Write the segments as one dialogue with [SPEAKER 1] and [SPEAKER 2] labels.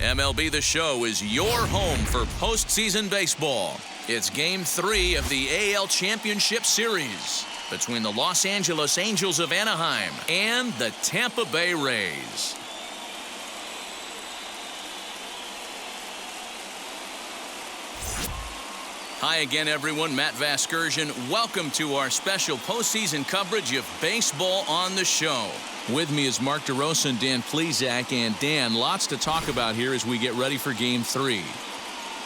[SPEAKER 1] MLB The Show is your home for postseason baseball. It's Game 3 of the AL Championship Series between the Los Angeles Angels of Anaheim and the Tampa Bay Rays. Hi again, everyone. Matt Vasgersian. Welcome to our special postseason coverage of Baseball on the Show. With me is Mark DeRosa and Dan Plesac. And Dan, lots to talk about here as we get ready for Game 3.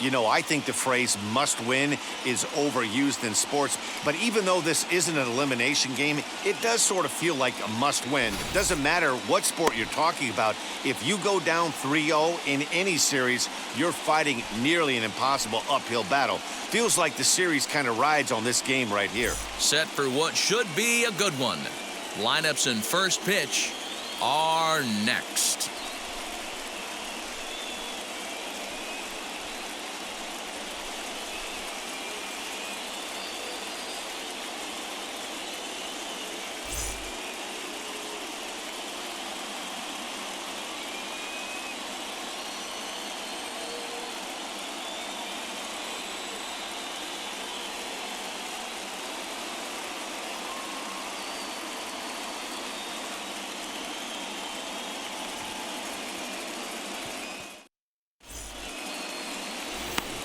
[SPEAKER 2] You know, I think the phrase must win is overused in sports, but even though this isn't an elimination game, it does sort of feel like a must win. It doesn't matter what sport you're talking about. If you go down 3-0 in any series, you're fighting nearly an impossible uphill battle. Feels like the series kind of rides on this game right here.
[SPEAKER 1] Set for what should be a good one. Lineups and first pitch are next.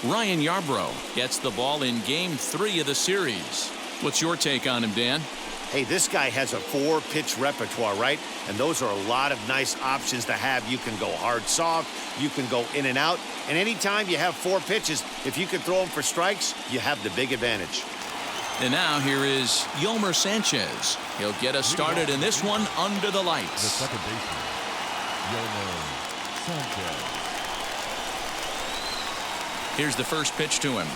[SPEAKER 1] Ryan Yarbrough gets the ball in Game 3 of the series. What's your take on him, Dan?
[SPEAKER 2] Hey, this guy has a 4-pitch repertoire, right? And those are a lot of nice options to have. You can go hard, soft. You can go in and out. And anytime you have 4 pitches, if you can throw them for strikes, you have the big advantage.
[SPEAKER 1] And now here is Yolmer Sanchez. He'll get us started in this one under the lights.
[SPEAKER 3] The second baseman, Yolmer Sanchez.
[SPEAKER 1] Here's the first pitch to him.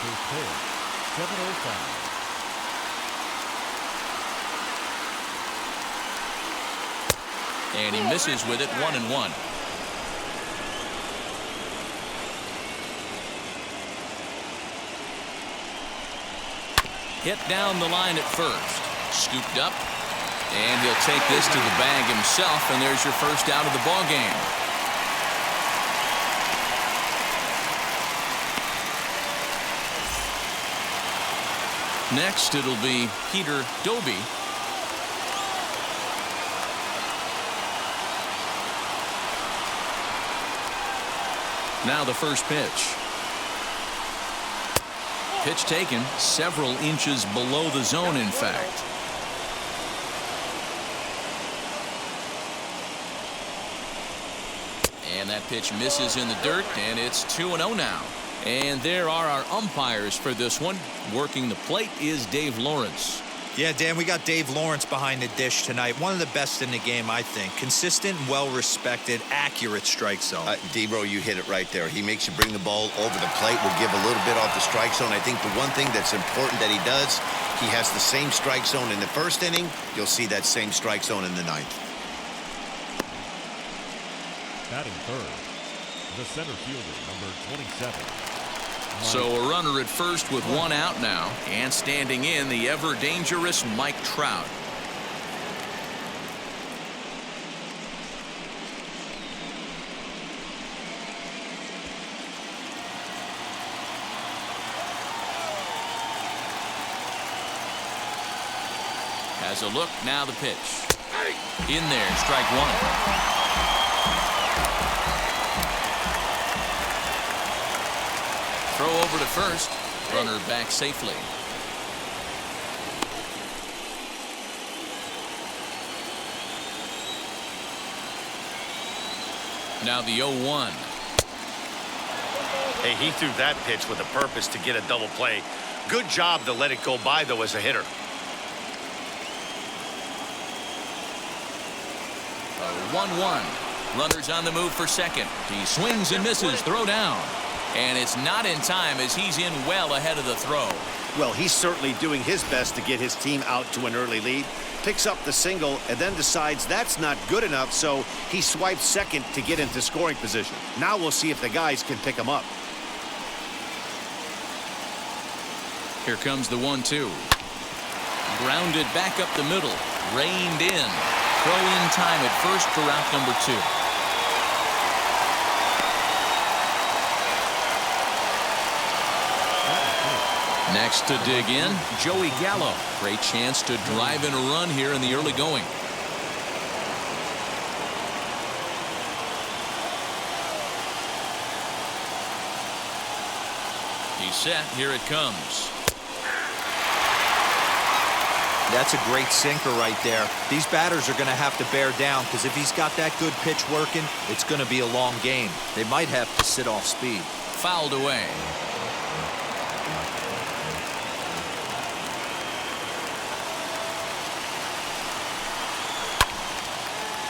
[SPEAKER 3] His pitch, 705.
[SPEAKER 1] And he misses with it, 1-1. Hit down the line at first. Scooped up. And he'll take this to the bag himself, and there's your first out of the ball game. Next, it'll be Peter Doby. Now the first pitch. Pitch taken several inches below the zone, in fact. And that pitch misses in the dirt, and it's 2-0 now. And there are our umpires for this one. Working the plate is Dave Lawrence.
[SPEAKER 4] Yeah, Dan, we got Dave Lawrence behind the dish tonight. One of the best in the game, I think. Consistent, well-respected, accurate strike zone.
[SPEAKER 5] D-Bro, you hit it right there. He makes you bring the ball over the plate. Will give a little bit off the strike zone. I think the one thing that's important that he does, he has the same strike zone in the first inning. You'll see that same strike zone in the ninth.
[SPEAKER 3] Batting third, the center fielder, number 27.
[SPEAKER 1] So a runner at first with 1 out now, and standing in the ever-dangerous Mike Trout. Has a look, now the pitch. In there, strike 1. Throw over to first. Runner back safely. Now the 0-1.
[SPEAKER 2] Hey, he threw that pitch with a purpose to get a double play. Good job to let it go by, though, as a hitter.
[SPEAKER 1] 1-1. Runners on the move for second. He swings and misses. Throw down. And it's not in time as he's in well ahead of the throw.
[SPEAKER 2] Well, he's certainly doing his best to get his team out to an early lead. Picks up the single and then decides that's not good enough, so he swipes second to get into scoring position. Now we'll see if the guys can pick him up.
[SPEAKER 1] Here comes the 1-2. Grounded back up the middle. Reined in. Throw in time at first for route number 2. Next to dig in, Joey Gallo. Great chance to drive in a run here in the early going. He's set. Here it comes.
[SPEAKER 4] That's a great sinker right there. These batters are going to have to bear down because if he's got that good pitch working, it's going to be a long game. They might have to sit off speed.
[SPEAKER 1] Fouled away.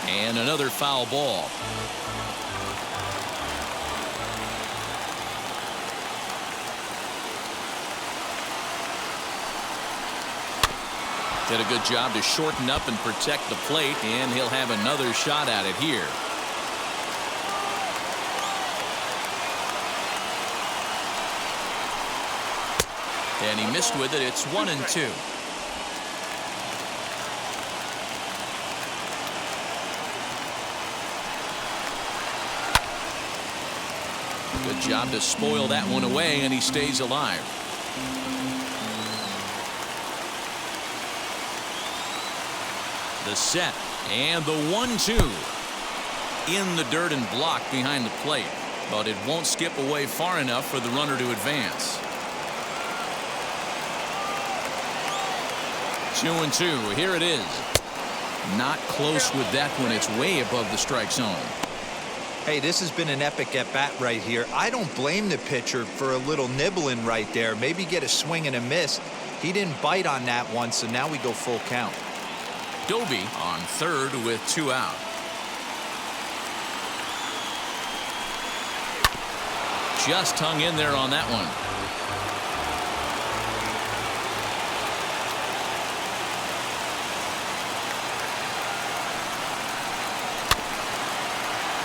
[SPEAKER 1] And another foul ball. Did a good job to shorten up and protect the plate, and he'll have another shot at it here. And he missed with it. It's 1-2. Good job to spoil that one away, and he stays alive. The set and the 1-2 in the dirt and blocked behind the plate, but it won't skip away far enough for the runner to advance. 2-2. Here it is. Not close with that one. It's way above the strike zone.
[SPEAKER 4] Hey, this has been an epic at-bat right here. I don't blame the pitcher for a little nibbling right there. Maybe get a swing and a miss. He didn't bite on that one, so now we go full count.
[SPEAKER 1] Doby on third with 2 out. Just hung in there on that one.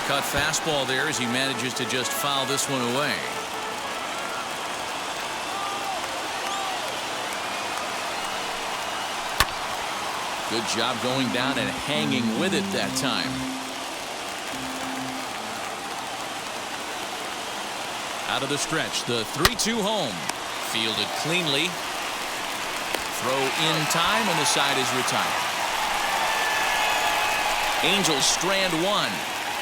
[SPEAKER 1] Cut fastball there as he manages to just foul this one away. Good job going down and hanging with it that time. Out of the stretch, the 3-2 home. Fielded cleanly. Throw in time, and the side is retired. Angels strand one.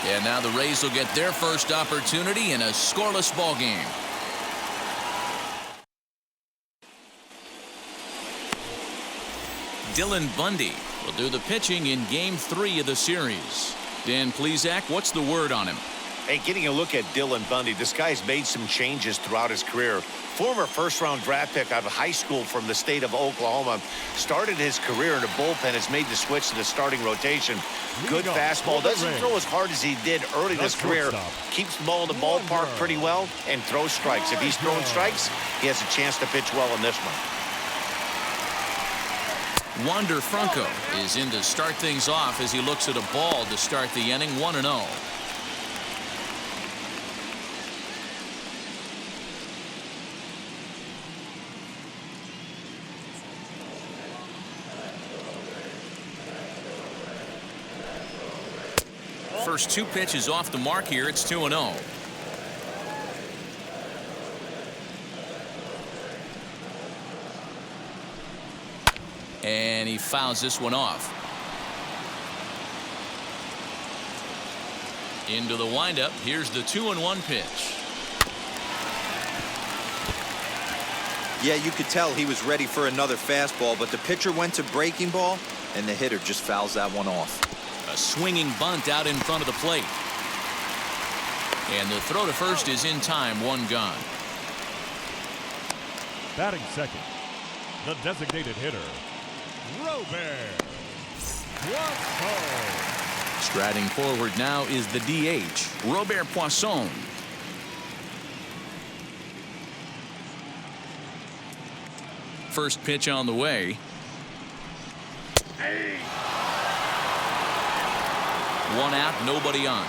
[SPEAKER 1] And now the Rays will get their first opportunity in a scoreless ball game. Dylan Bundy will do the pitching in Game 3 of the series. Dan Plesac, what's the word on him?
[SPEAKER 2] Hey, getting a look at Dylan Bundy, this guy's made some changes throughout his career. Former first-round draft pick out of high school from the state of Oklahoma. Started his career in the bullpen, has made the switch to the starting rotation. Good fastball. Doesn't throw as hard as he did early in his career. Keeps the ball in the ballpark pretty well and throws strikes. If he's throwing strikes, he has a chance to pitch well in this one.
[SPEAKER 1] Wander Franco is in to start things off as he looks at a ball to start the inning. 1-0. First 2 pitches off the mark here. It's 2-0. And he fouls this one off. Into the windup. Here's the 2-1 pitch.
[SPEAKER 4] Yeah, you could tell he was ready for another fastball, but the pitcher went to breaking ball, and the hitter just fouls that one off.
[SPEAKER 1] A swinging bunt out in front of the plate. And the throw to first is in time. 1 gone.
[SPEAKER 3] Batting second, the designated hitter, Robert Brasso.
[SPEAKER 1] Striding forward now is the DH, Robert Poisson. first pitch on the way. One out, nobody on.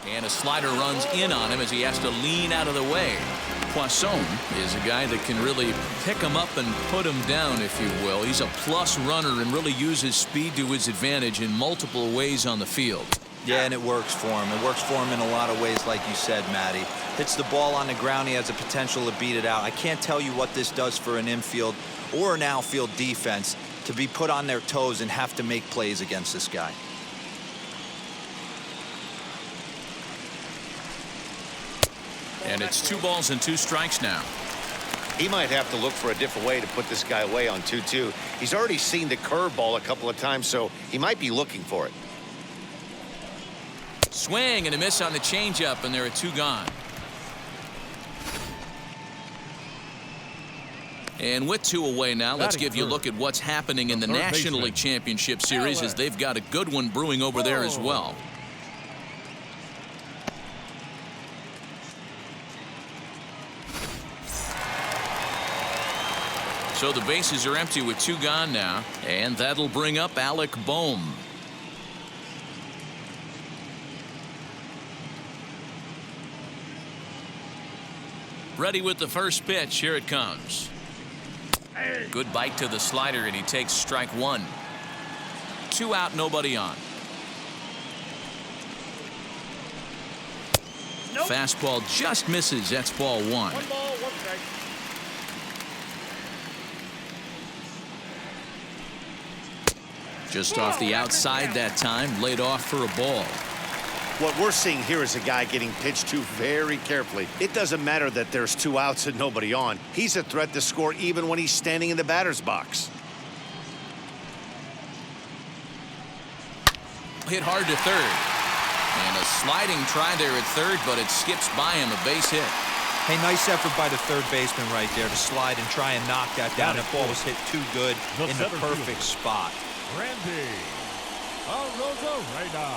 [SPEAKER 1] And a slider runs in on him as he has to lean out of the way. Poisson is a guy that can really pick him up and put him down, if you will. He's a plus runner and really uses speed to his advantage in multiple ways on the field.
[SPEAKER 4] Yeah, and it works for him. It works for him in a lot of ways, like you said, Matty. Hits the ball on the ground, he has a potential to beat it out. I can't tell you what this does for an infield or an outfield defense to be put on their toes and have to make plays against this guy.
[SPEAKER 1] And it's 2 balls and 2 strikes now.
[SPEAKER 2] He might have to look for a different way to put this guy away on 2-2. He's already seen the curveball a couple of times, so he might be looking for it.
[SPEAKER 1] Swing and a miss on the changeup, and there are 2 gone. And with 2 away now, let's give you a look at what's happening in the National League Championship Series, as they've got a good one brewing over there as well. So the bases are empty with 2 gone now, and that'll bring up Alec Bohm. Ready with the first pitch. Here it comes. Good bite to the slider, and he takes strike 1. 2 out, nobody on. Nope. Fastball just misses. That's ball 1.
[SPEAKER 3] 1 ball, 1 strike.
[SPEAKER 1] Just off the outside that time, laid off for a ball.
[SPEAKER 2] What we're seeing here is a guy getting pitched to very carefully. It doesn't matter that there's 2 outs and nobody on. He's a threat to score even when he's standing in the batter's box.
[SPEAKER 1] Hit hard to third. And a sliding try there at third, but it skips by him, a base hit.
[SPEAKER 4] Hey, nice effort by the third baseman right there to slide and try and knock that down. That ball was hit too good in the perfect spot.
[SPEAKER 3] Randy Rosarina.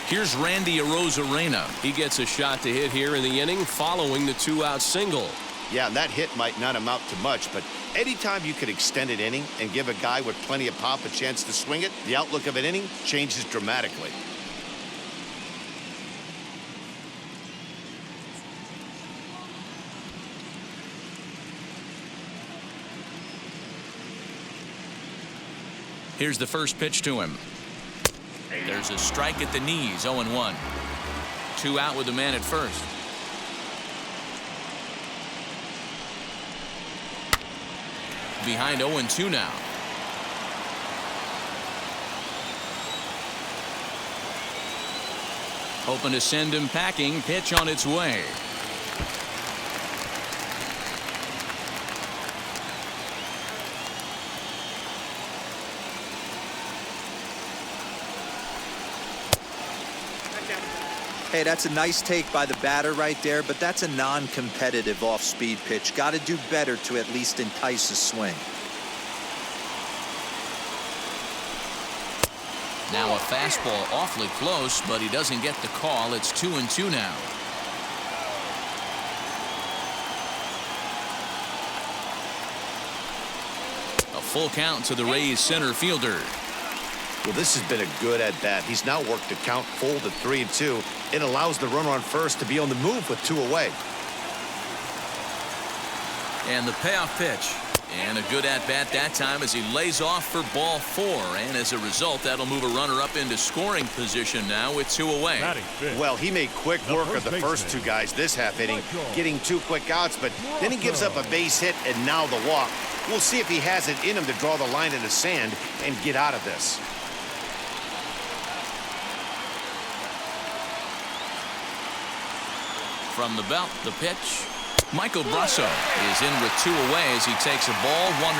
[SPEAKER 1] Here's Randy Rosarina. He gets a shot to hit here in the inning following the 2-out single.
[SPEAKER 2] Yeah, and that hit might not amount to much, but anytime you could extend an inning and give a guy with plenty of pop a chance to swing it, the outlook of an inning changes dramatically.
[SPEAKER 1] Here's the first pitch to him. There's a strike at the knees, 0-1. 2 out with the man at first. Behind 0-2 now. Hoping to send him packing. Pitch on its way.
[SPEAKER 4] Hey, that's a nice take by the batter right there, but that's a non-competitive off-speed pitch. Got to do better to at least entice a swing.
[SPEAKER 1] Now a fastball awfully close, but he doesn't get the call. It's 2-2 now. A full count to the Rays center fielder.
[SPEAKER 2] Well, this has been a good at-bat. He's now worked the count full to 3-2. It allows the runner on first to be on the move with 2 away.
[SPEAKER 1] And the payoff pitch. And a good at-bat that time as he lays off for ball 4. And as a result, that'll move a runner up into scoring position now with 2 away.
[SPEAKER 2] Well, he made quick work of the first 2 guys this half inning, getting 2 quick outs, but then he gives up a base hit and now the walk. We'll see if he has it in him to draw the line in the sand and get out of this.
[SPEAKER 1] From the belt, the pitch. Michael Brasso is in with 2 away as he takes a ball 1-0.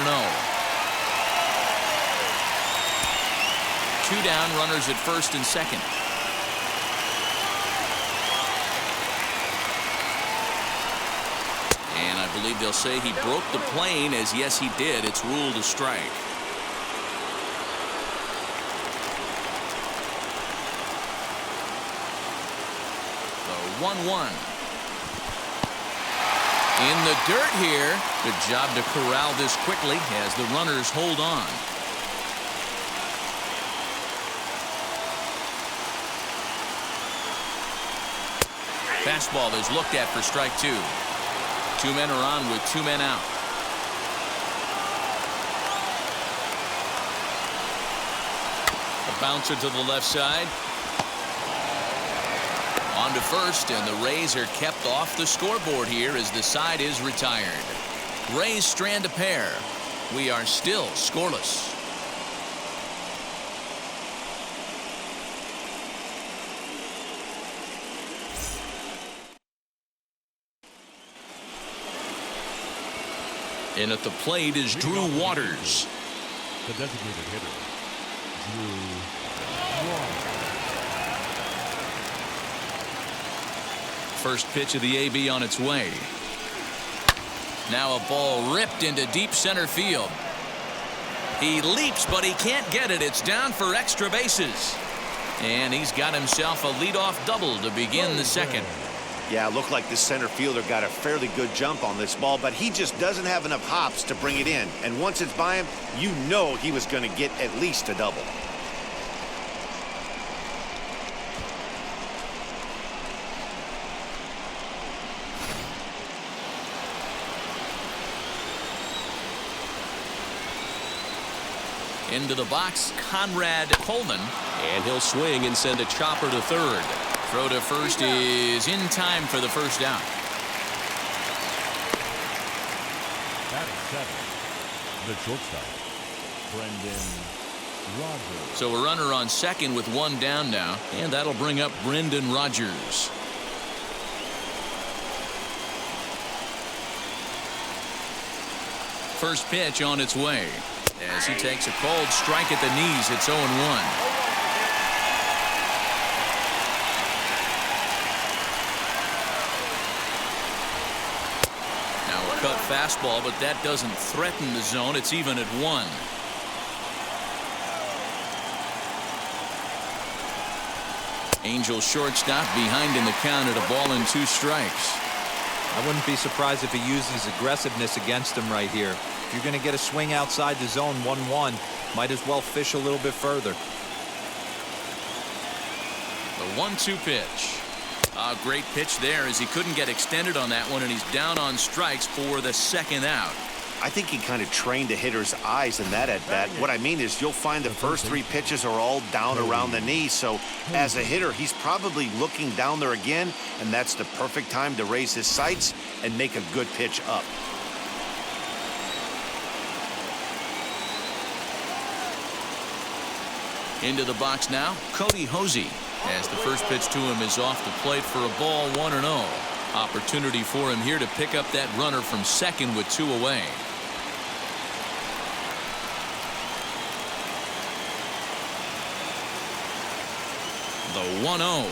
[SPEAKER 1] 2 down, runners at first and second. And I believe they'll say he broke the plane, as yes he did. It's ruled a strike. 1-1. In the dirt here. Good job to corral this quickly as the runners hold on. Fastball is looked at for strike 2. 2 men are on with 2 men out. A bouncer to the left side. On to first, and the Rays are kept off the scoreboard here as the side is retired. Rays strand a pair. We are still scoreless. And at the plate is Drew Waters.
[SPEAKER 3] The designated hitter, Drew Waters.
[SPEAKER 1] First pitch of the AB on its way. Now a ball ripped into deep center field. He leaps, but he can't get it. It's down for extra bases. And he's got himself a leadoff double to begin the second.
[SPEAKER 2] Yeah, it looked like the center fielder got a fairly good jump on this ball, but he just doesn't have enough hops to bring it in. And once it's by him, you know he was going to get at least a double.
[SPEAKER 1] Into the box, Conrad Coleman. And he'll swing and send a chopper to third. Throw to first is in time for the first out.
[SPEAKER 3] Batting 7, the shortstop, Brendan Rodgers.
[SPEAKER 1] So a runner on second with 1 down now, and that'll bring up Brendan Rodgers. First pitch on its way. As he takes a cold strike at the knees, it's 0-1. Now a cut fastball, but that doesn't threaten the zone. It's even at 1. Angel shortstop behind in the count at 1-2 strikes.
[SPEAKER 4] I wouldn't be surprised if he uses aggressiveness against him right here. If you're going to get a swing outside the zone 1-1, might as well fish a little bit further.
[SPEAKER 1] The 1-2 pitch. A great pitch there as he couldn't get extended on that one, and he's down on strikes for the second out.
[SPEAKER 2] I think he kind of trained the hitter's eyes in that at bat. What I mean is you'll find the first 3 pitches are all down around the knee. So as a hitter, he's probably looking down there again, and that's the perfect time to raise his sights and make a good pitch up.
[SPEAKER 1] Into the box now, Cody Hosey, as the first pitch to him is off the plate for a ball, 1-0. Opportunity for him here to pick up that runner from second with 2 away. The 1-0.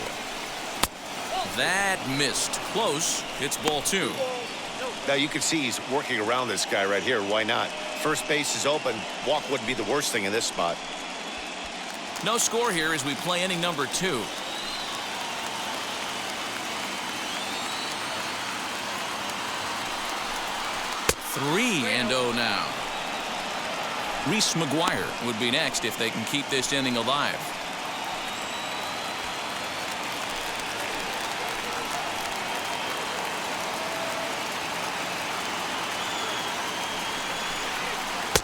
[SPEAKER 1] That missed. Close. It's ball 2.
[SPEAKER 2] Now you can see he's working around this guy right here. Why not? First base is open. Walk wouldn't be the worst thing in this spot.
[SPEAKER 1] No score here as we play inning number 2. Three and 0 now. Reese McGuire would be next if they can keep this inning alive.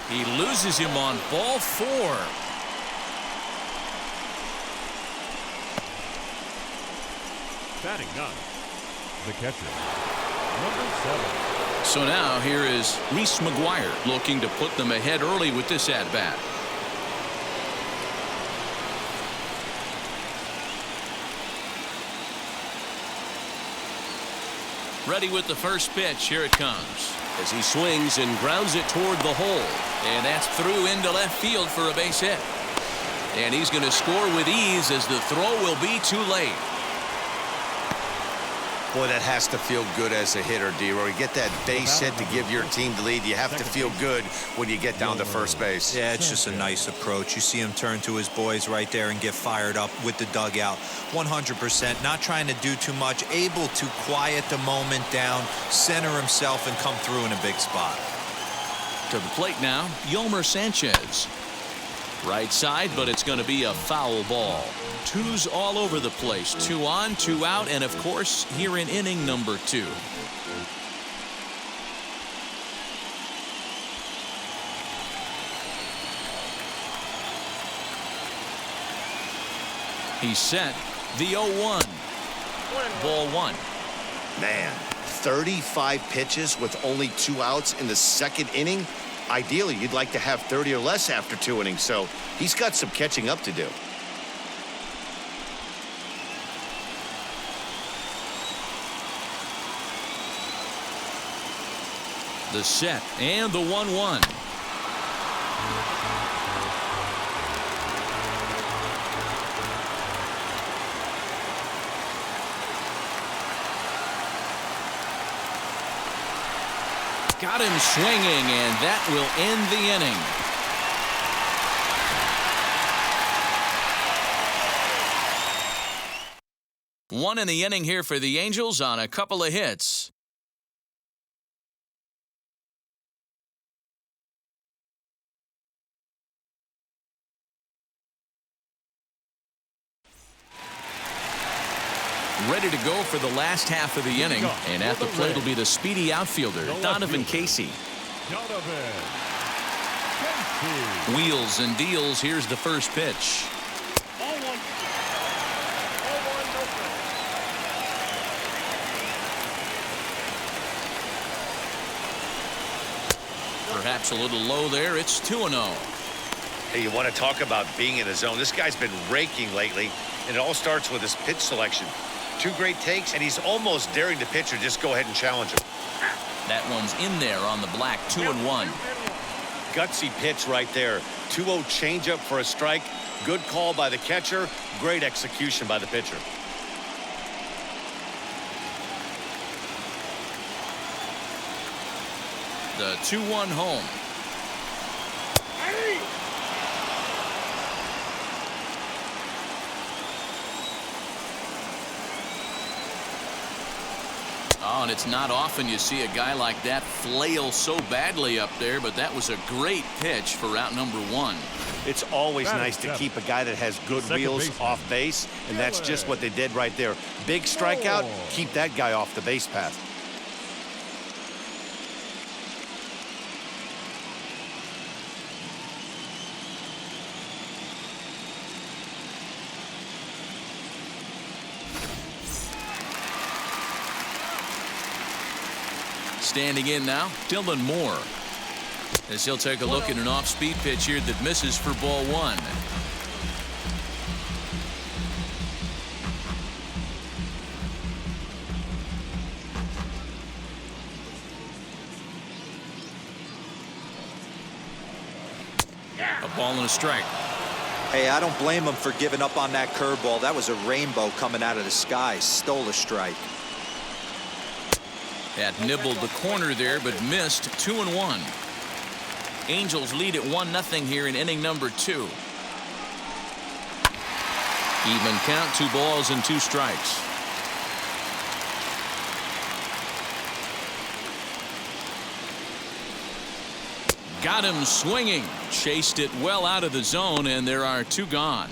[SPEAKER 1] He loses him on ball 4.
[SPEAKER 3] Batting 9, the catcher, number 7.
[SPEAKER 1] So now here is Reese McGuire looking to put them ahead early with this at-bat. Ready with the first pitch. Here it comes. As he swings and grounds it toward the hole. And that's through into left field for a base hit. And he's going to score with ease as the throw will be too late.
[SPEAKER 5] Boy, that has to feel good as a hitter, D-Roy. You get that base hit to give your team the lead. You have to feel good when you get down to first base.
[SPEAKER 4] Yeah, it's just a nice approach. You see him turn to his boys right there and get fired up with the dugout. 100%, not trying to do too much, able to quiet the moment down, center himself, and come through in a big spot.
[SPEAKER 1] To the plate now, Yolmer Sanchez. Right side, but it's going to be a foul ball. Twos all over the place. 2 on, 2 out, and of course, here in inning number 2. He's set. The 0-1. Ball 1.
[SPEAKER 2] Man, 35 pitches with only 2 outs in the second inning. Ideally, you'd like to have 30 or less after 2 innings, so he's got some catching up to do.
[SPEAKER 1] The set and the 1-1. Got him swinging, and that will end the inning. One in the inning here for the Angels on a couple of hits. Ready to go for the last half of the inning, and at the plate will be the speedy outfielder, Donovan Casey. Wheels and deals. Here's the first pitch. Perhaps a little low there. It's 2-0.
[SPEAKER 2] Hey, you want to talk about being in the zone? This guy's been raking lately, and it all starts with his pitch selection. 2 great takes, and he's almost daring the pitcher just go ahead and challenge him.
[SPEAKER 1] That one's in there on the black. 2-1.
[SPEAKER 2] Gutsy pitch right there. 2-0 changeup for a strike. Good call by the catcher. Great execution by the pitcher.
[SPEAKER 1] The 2-1 home. Oh, and it's not often you see a guy like that flail so badly up there, but that was a great pitch for out number 1.
[SPEAKER 2] It's always nice to keep a guy that has good wheels off base, and that's just what they did right there. Big strikeout, keep that guy off the base path.
[SPEAKER 1] Standing in now, Dylan Moore. As he'll take a look at an off-speed pitch here that misses for ball 1. A ball and a strike.
[SPEAKER 4] Hey, I don't blame him for giving up on that curveball. That was a rainbow coming out of the sky. Stole a strike.
[SPEAKER 1] That nibbled the corner there, but missed. 2-1. Angels lead at 1-0 here in inning number 2. Even count, 2 balls and 2 strikes. Got him swinging. Chased it well out of the zone, and there are 2 gone.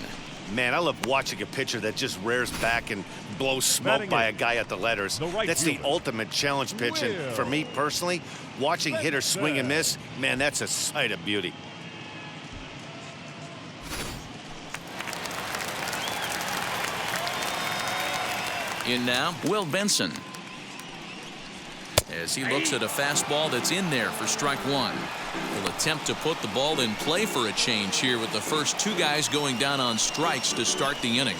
[SPEAKER 2] Man, I love watching a pitcher that just rears back and blows smoke by a guy at the letters. That's the ultimate challenge pitch. And for me personally, watching hitters swing and miss, man, that's a sight of beauty.
[SPEAKER 1] In now, Will Benson. As he looks at a fastball that's in there for strike 1. He'll attempt to put the ball in play for a change here with the first 2 guys going down on strikes to start the inning.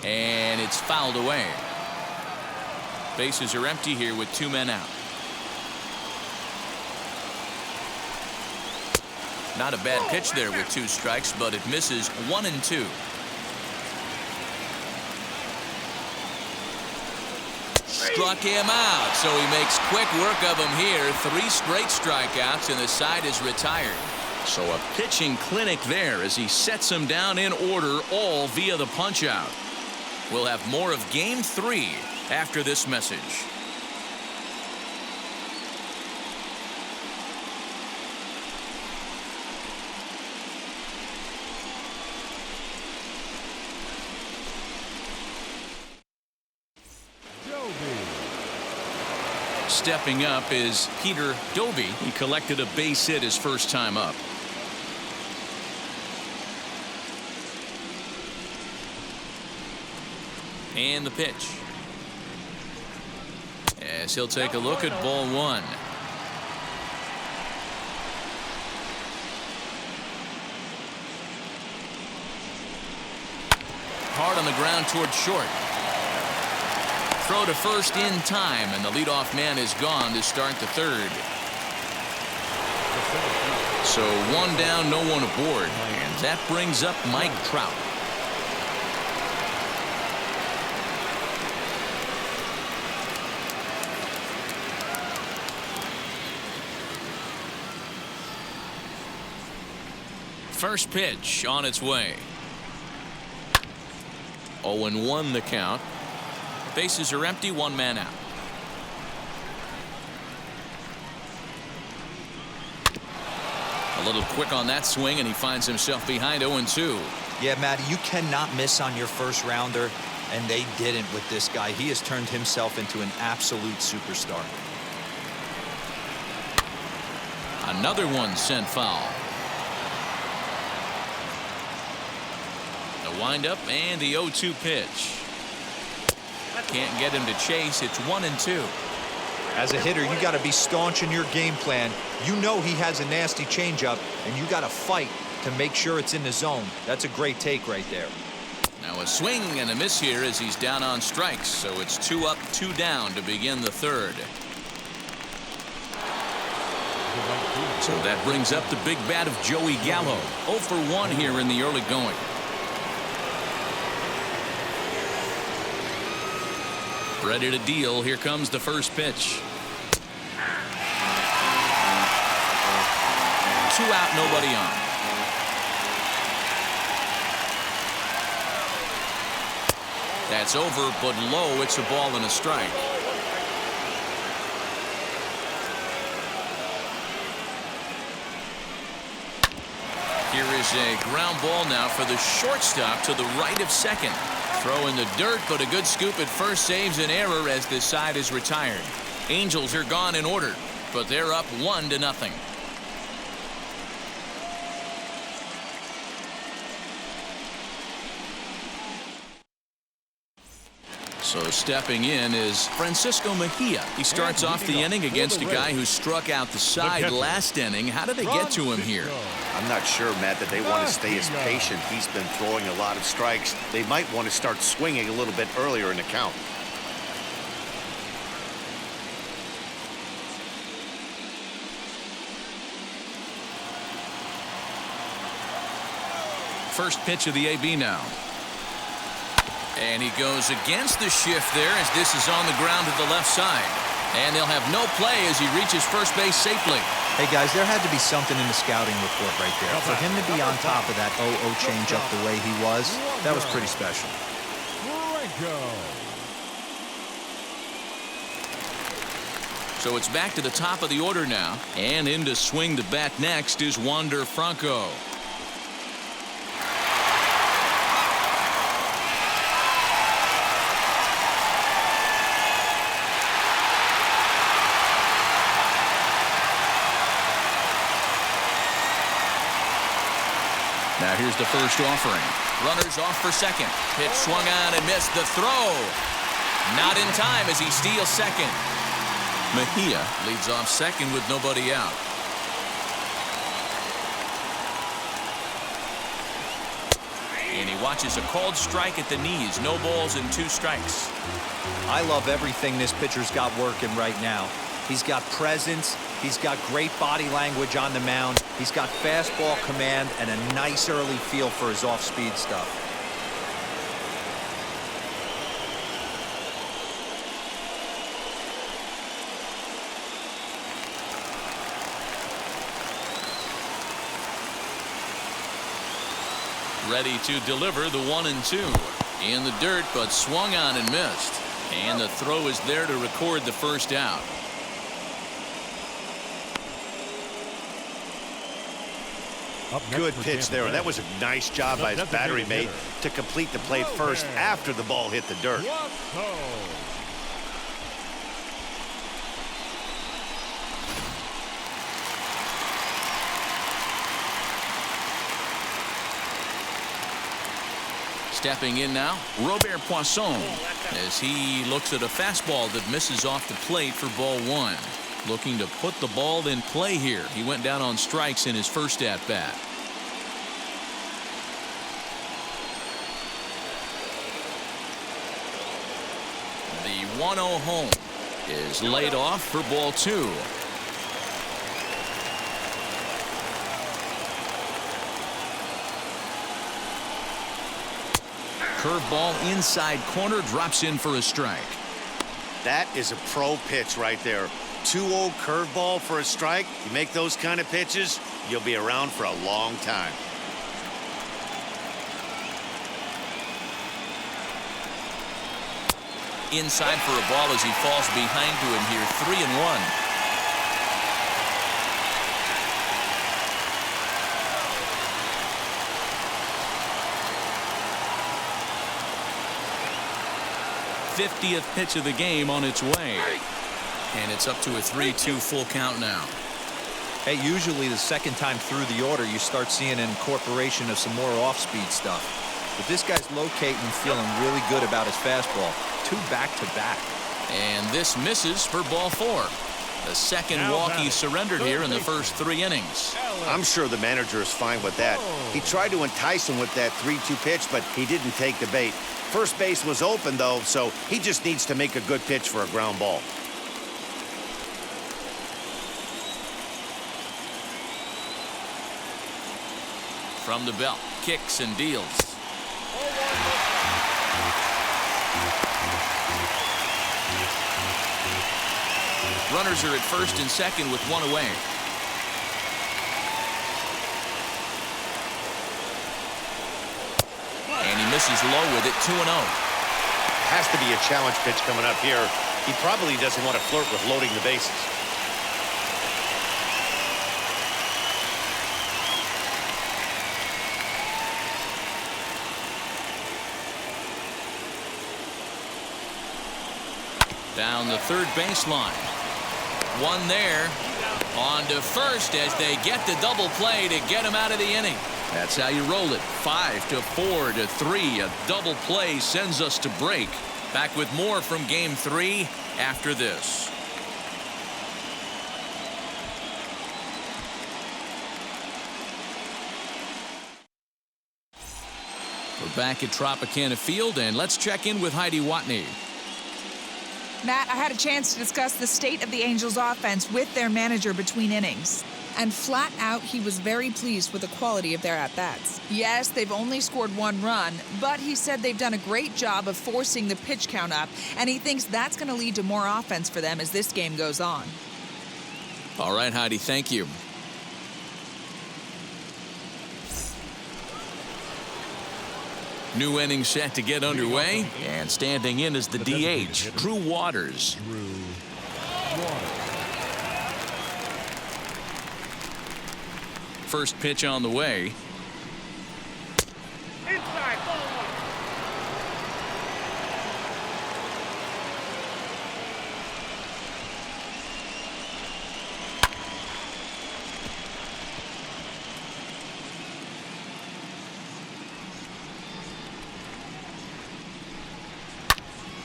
[SPEAKER 1] And it's fouled away. Bases are empty here with 2 men out. Not a bad pitch there with 2 strikes, but it misses 1-2. Struck him out, so he makes quick work of him here. 3 straight strikeouts, and the side is retired. So a pitching clinic there as he sets him down in order, all via the punch-out. We'll have more of Game 3 after this message. Stepping up is Peter Doby. He collected a base hit his first time up. And the pitch. As he'll take a look at ball 1. Hard on the ground toward short. Throw to first in time, and the leadoff man is gone to start the 3rd. So 1 down, no one aboard, and that brings up Mike Trout. First pitch on its way. 0-1 the count. Bases are empty, 1 man out. A little quick on that swing, and he finds himself behind 0-2.
[SPEAKER 4] Yeah, Matty, you cannot miss on your first rounder, and they didn't with this guy. He has turned himself into an absolute superstar.
[SPEAKER 1] Another one sent foul. The windup and the 0-2 pitch. Can't get him to chase. It's 1-2.
[SPEAKER 4] As a hitter, you got to be staunch in your game plan. You know he has a nasty changeup, and you got to fight to make sure it's in the zone. That's a great take right there.
[SPEAKER 1] Now a swing and a miss here as he's down on strikes. So it's 2 up, 2 down to begin the 3rd. So that brings up the big bat of Joey Gallo. 0 for 1 here in the early going. Ready to deal. Here comes the first pitch. 2 out, nobody on. That's over, but low. It's a ball and a strike. Here is a ground ball now for the shortstop to the right of second. Throw in the dirt, but a good scoop at first saves an error as this side is retired. Angels are gone in order, but they're up 1-0. So stepping in is Francisco Mejia. He starts off the inning against a guy who struck out the side last inning. How did they get to him here?
[SPEAKER 2] I'm not sure, Matt, that they want to stay as patient. He's been throwing a lot of strikes. They might want to start swinging a little bit earlier in the count.
[SPEAKER 1] First pitch of the AB now. And he goes against the shift there as this is on the ground to the left side. And they'll have no play as he reaches first base safely.
[SPEAKER 4] Hey, guys, there had to be something in the scouting report right there. For him to be on top of that 0-0 changeup the way he was, that was pretty special.
[SPEAKER 1] So it's back to the top of the order now. And in to swing the bat next is Wander Franco. Now here's the first offering. Runners off for second. Pitch swung on and missed. The throw. Not in time as he steals second. Mejia leads off second with nobody out. And he watches a called strike at the knees. No balls and 2 strikes.
[SPEAKER 4] I love everything this pitcher's got working right now. He's got presence, He's got great body language on the mound. He's got fastball command and a nice early feel for his off-speed stuff.
[SPEAKER 1] Ready to deliver the 1-2. In the dirt, but swung on and missed. And the throw is there to record the first out.
[SPEAKER 2] Good pitch there. That was a nice job by his battery mate to complete the play first after the ball hit the dirt.
[SPEAKER 1] Stepping in now, Robert Poisson, as he looks at a fastball that misses off the plate for ball 1. Looking to put the ball in play here. He went down on strikes in his first at-bat. The 1-0 home is laid off for ball 2. Curveball inside corner, drops in for a strike.
[SPEAKER 2] That is a pro pitch right there. 2-0 curveball for a strike. You make those kind of pitches, you'll be around for a long time.
[SPEAKER 1] Inside for a ball as he falls behind to him here. 3-1. '50th pitch of the game on its way. And it's up to a 3-2 full count now.
[SPEAKER 4] Hey, usually the second time through the order, you start seeing an incorporation of some more off-speed stuff. But this guy's locating and feeling really good about his fastball. 2 back-to-back.
[SPEAKER 1] And this misses for ball 4. The second walk he surrendered here in the first 3 innings.
[SPEAKER 2] I'm sure the manager is fine with that. He tried to entice him with that 3-2 pitch, but he didn't take the bait. First base was open, though, so he just needs to make a good pitch for a ground ball.
[SPEAKER 1] From the belt, kicks and deals. Runners are at first and second with 1 away. And he misses low with it. 2-0.
[SPEAKER 2] Has to be a challenge pitch coming up here. He probably doesn't want to flirt with loading the bases.
[SPEAKER 1] Down the third baseline. One there. On to first as they get the double play to get him out of the inning. That's how you roll it. 5-4 to 3. A double play sends us to break. Back with more from game 3 after this. We're back at Tropicana Field, and let's check in with Heidi Watney.
[SPEAKER 6] Matt, I had a chance to discuss the state of the Angels offense with their manager between innings. And flat out, he was very pleased with the quality of their at-bats. Yes, they've only scored 1 run, but he said they've done a great job of forcing the pitch count up, and he thinks that's going to lead to more offense for them as this game goes on.
[SPEAKER 1] All right, Heidi, thank you. New inning set to get underway, and standing in is the DH, Drew Waters. First pitch on the way.
[SPEAKER 7] Inside, ball 1.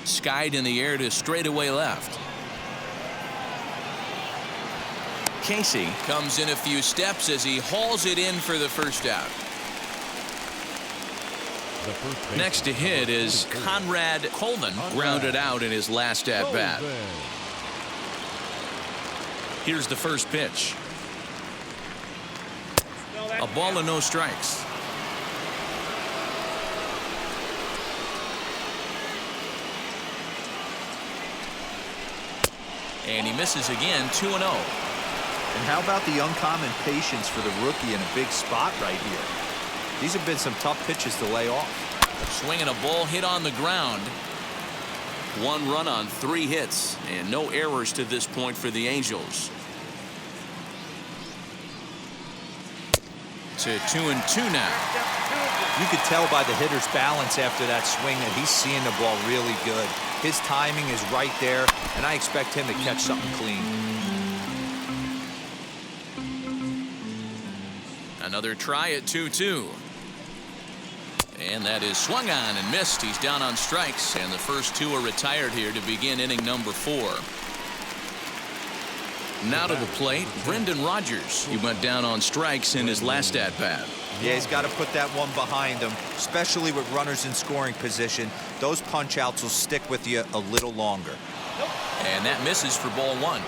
[SPEAKER 1] Skied in the air to straightaway left. Casey comes in a few steps as he hauls it in for the first out. Next to hit is Conrad Coleman, grounded out in his last at-bat. Here's the first pitch. A ball and no strikes. And he misses again, 2-0.
[SPEAKER 4] And how about the uncommon patience for the rookie in a big spot right here? These have been some tough pitches to lay off.
[SPEAKER 1] Swinging a ball hit on the ground. 1 run on 3 hits and no errors to this point for the Angels. To 2-2 now.
[SPEAKER 4] You could tell by the hitter's balance after that swing that he's seeing the ball really good. His timing is right there, and I expect him to catch something clean.
[SPEAKER 1] Another try at 2-2. And that is swung on and missed. He's down on strikes, and the first 2 are retired here to begin inning number 4. Now to the plate, Brendan Rodgers. He went down on strikes in his last at-bat.
[SPEAKER 4] Yeah, he's got to put that one behind him, especially with runners in scoring position. Those punch-outs will stick with you a little longer.
[SPEAKER 1] And that misses for ball 1.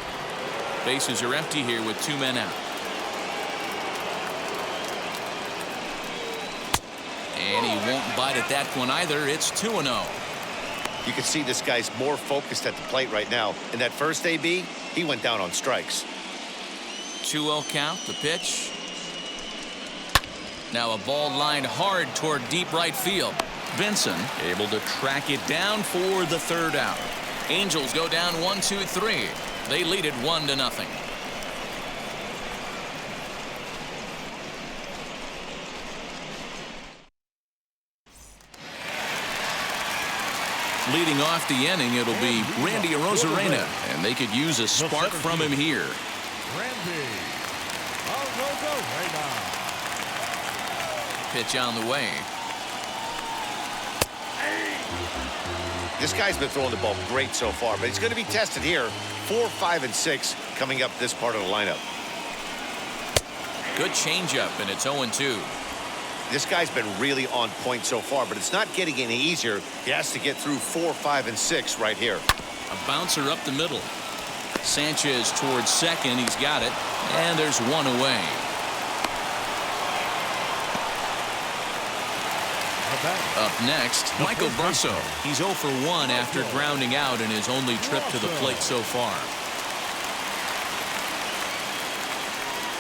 [SPEAKER 1] Bases are empty here with 2 men out. And he won't bite at that one either. It's 2-0.
[SPEAKER 2] You can see this guy's more focused at the plate right now. In that first AB, he went down on strikes.
[SPEAKER 1] 2-0 count, the pitch. Now a ball lined hard toward deep right field. Benson able to track it down for the 3rd out. Angels go down 1-2-3. They lead it 1-0. Leading off the inning, it'll be Randy Rosarina, and they could use a spark from him here.
[SPEAKER 3] Randy Rosarina.
[SPEAKER 1] Pitch on the way.
[SPEAKER 2] This guy's been throwing the ball great so far, but he's going to be tested here. 4, 5, and 6 coming up this part of the lineup.
[SPEAKER 1] Good changeup, and it's 0-2.
[SPEAKER 2] This guy's been really on point so far, but it's not getting any easier. He has to get through 4, 5, and 6 right here.
[SPEAKER 1] A bouncer up the middle. Sanchez towards second. He's got it. And there's 1 away. Up next, Michael Brasso. He's 0 for 1 after grounding out in his only trip to the plate so far.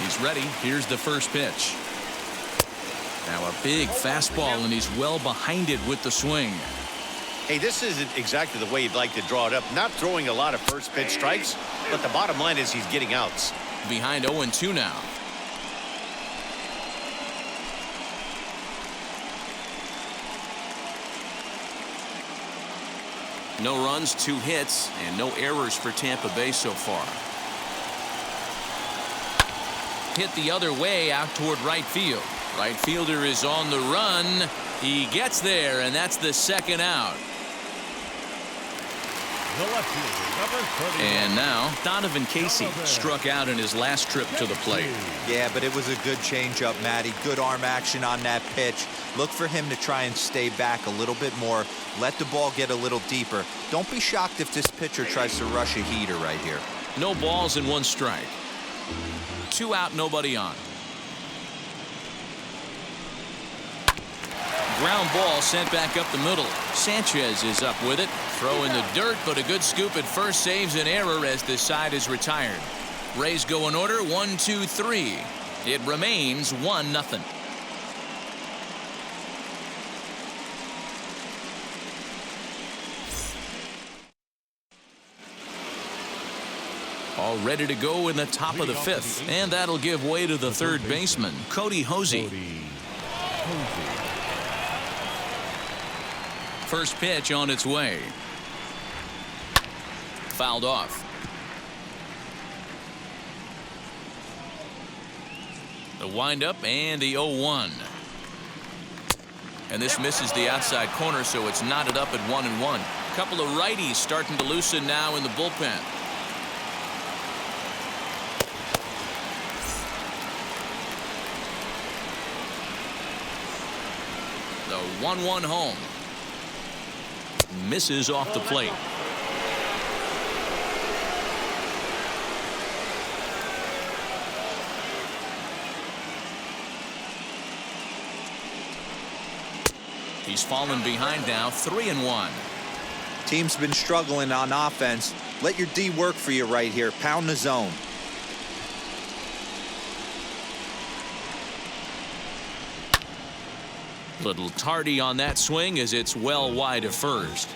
[SPEAKER 1] He's ready. Here's the first pitch. Now a big fastball, and he's well behind it with the swing.
[SPEAKER 2] Hey, this isn't exactly the way you'd like to draw it up. Not throwing a lot of first pitch strikes, but the bottom line is he's getting outs.
[SPEAKER 1] Behind 0-2 now. No runs, 2 hits, and no errors for Tampa Bay so far. Hit the other way out toward right field. Right fielder is on the run. He gets there, and that's the 2nd out.
[SPEAKER 3] The left fielder, number 31.
[SPEAKER 1] And now Donovan Casey struck out in his last trip to the plate.
[SPEAKER 4] Yeah, but it was a good changeup, Matty. Good arm action on that pitch. Look for him to try and stay back a little bit more. Let the ball get a little deeper. Don't be shocked if this pitcher tries to rush a heater right here.
[SPEAKER 1] No balls and 1 strike. 2 out, nobody on. Ground ball sent back up the middle. Sanchez is up with it. Throw in the dirt, but a good scoop at first saves an error as this side is retired. Rays go in order, 1-2-3. It remains 1-0. All ready to go in the top of the 5th, and that'll give way to the 3rd baseman, Cody Hosey. First pitch on its way. Fouled off. The windup and the 0-1. And this misses the outside corner, so it's knotted up at 1-1. Couple of righties starting to loosen now in the bullpen. The 1-1 home. Misses off the plate. He's fallen behind now, 3-1.
[SPEAKER 4] Team's been struggling on offense. Let your D work for you right here. Pound the zone.
[SPEAKER 1] Little tardy on that swing as it's well wide of first.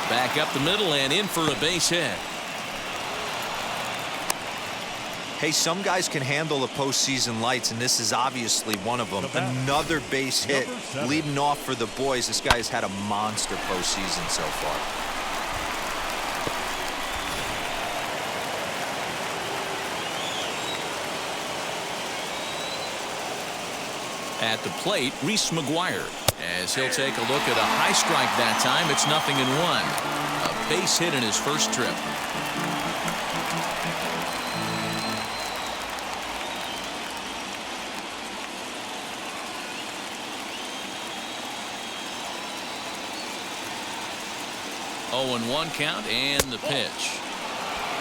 [SPEAKER 1] Back up the middle and in for a base hit.
[SPEAKER 4] Hey, some guys can handle the postseason lights, and this is obviously one of them. Another base hit leading off for the boys. This guy's had a monster postseason so far.
[SPEAKER 1] At the plate, Reese McGuire, as he'll take a look at a high strike that time. It's 0-1. A base hit in his first trip. Oh, 0-1 count and the pitch.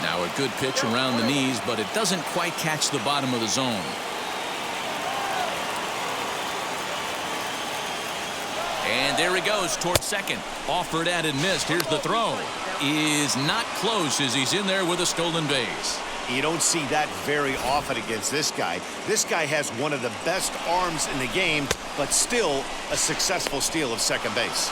[SPEAKER 1] Now a good pitch around the knees, but it doesn't quite catch the bottom of the zone. And there he goes towards second. Offered at and missed. Here's the throw. Is not close as he's in there with a stolen base.
[SPEAKER 2] You don't see that very often against this guy. This guy has one of the best arms in the game, but still a successful steal of second base.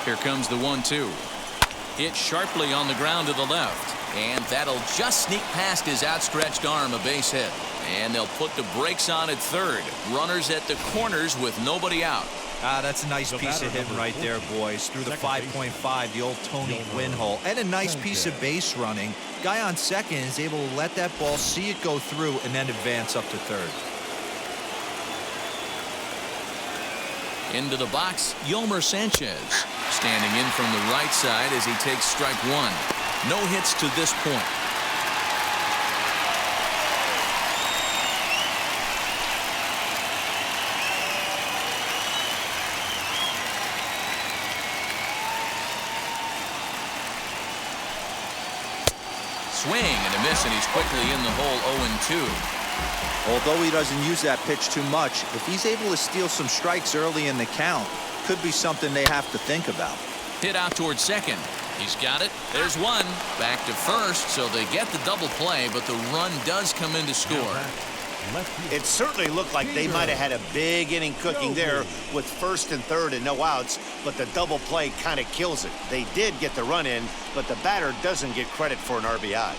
[SPEAKER 1] Here comes the 1-2. Hit sharply on the ground to the left. And that'll just sneak past his outstretched arm, a base hit. And they'll put the brakes on at third. Runners at the corners with nobody out.
[SPEAKER 4] That's a nice piece of hitting right there, boys. Through the 5.5, the old Tony Gwynn hole. And a nice piece of base running. Guy on second is able to let that ball, see it go through, and then advance up to third.
[SPEAKER 1] Into the box, Yolmer Sanchez. Standing in from the right side as he takes strike one. No hits to this point. Swing and a miss, and he's quickly in the hole. 0-2.
[SPEAKER 4] Although he doesn't use that pitch too much, if he's able to steal some strikes early in the count, could be something they have to think about.
[SPEAKER 1] Hit out towards second. He's got it. There's one. Back to first, so they get the double play, but the run does come in to score.
[SPEAKER 2] It certainly looked like they might have had a big inning cooking there with first and third and no outs, but the double play kind of kills it. They did get the run in, but the batter doesn't get credit for an RBI.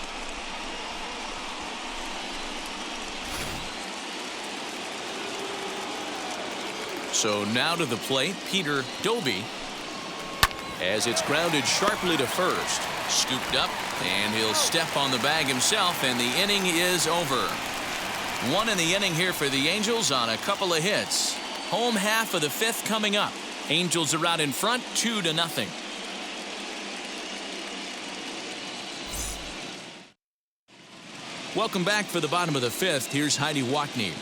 [SPEAKER 1] So now to the plate, Peter Doby, as it's grounded sharply to first. Scooped up, and he'll step on the bag himself, and the inning is over. One in the inning here for the Angels on a couple of hits. Home half of the fifth coming up. Angels are out in front, 2-0. Welcome back for the bottom of the fifth. Here's Heidi Watney.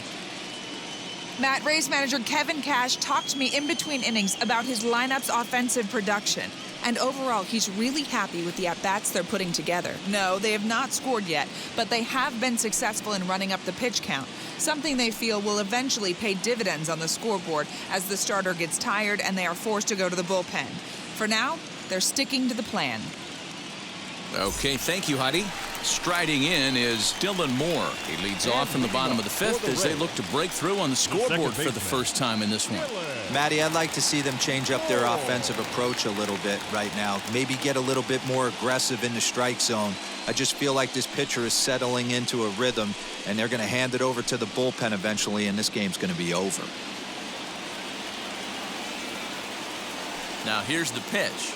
[SPEAKER 6] Matt, Rays manager Kevin Cash talked to me in between innings about his lineup's offensive production. And overall, he's really happy with the at-bats they're putting together. No, they have not scored yet, but they have been successful in running up the pitch count, something they feel will eventually pay dividends on the scoreboard as the starter gets tired and they are forced to go to the bullpen. For now, they're sticking to the plan.
[SPEAKER 1] Okay, thank you, Heidi. Striding in is Dylan Moore. He leads off in the bottom of the fifth as they look to break through on the scoreboard for the first time in this one.
[SPEAKER 4] Matty, I'd like to see them change up their offensive approach a little bit right now. Maybe get a little bit more aggressive in the strike zone. I just feel like this pitcher is settling into a rhythm, and they're going to hand it over to the bullpen eventually, and this game's going to be over.
[SPEAKER 1] Now here's the pitch.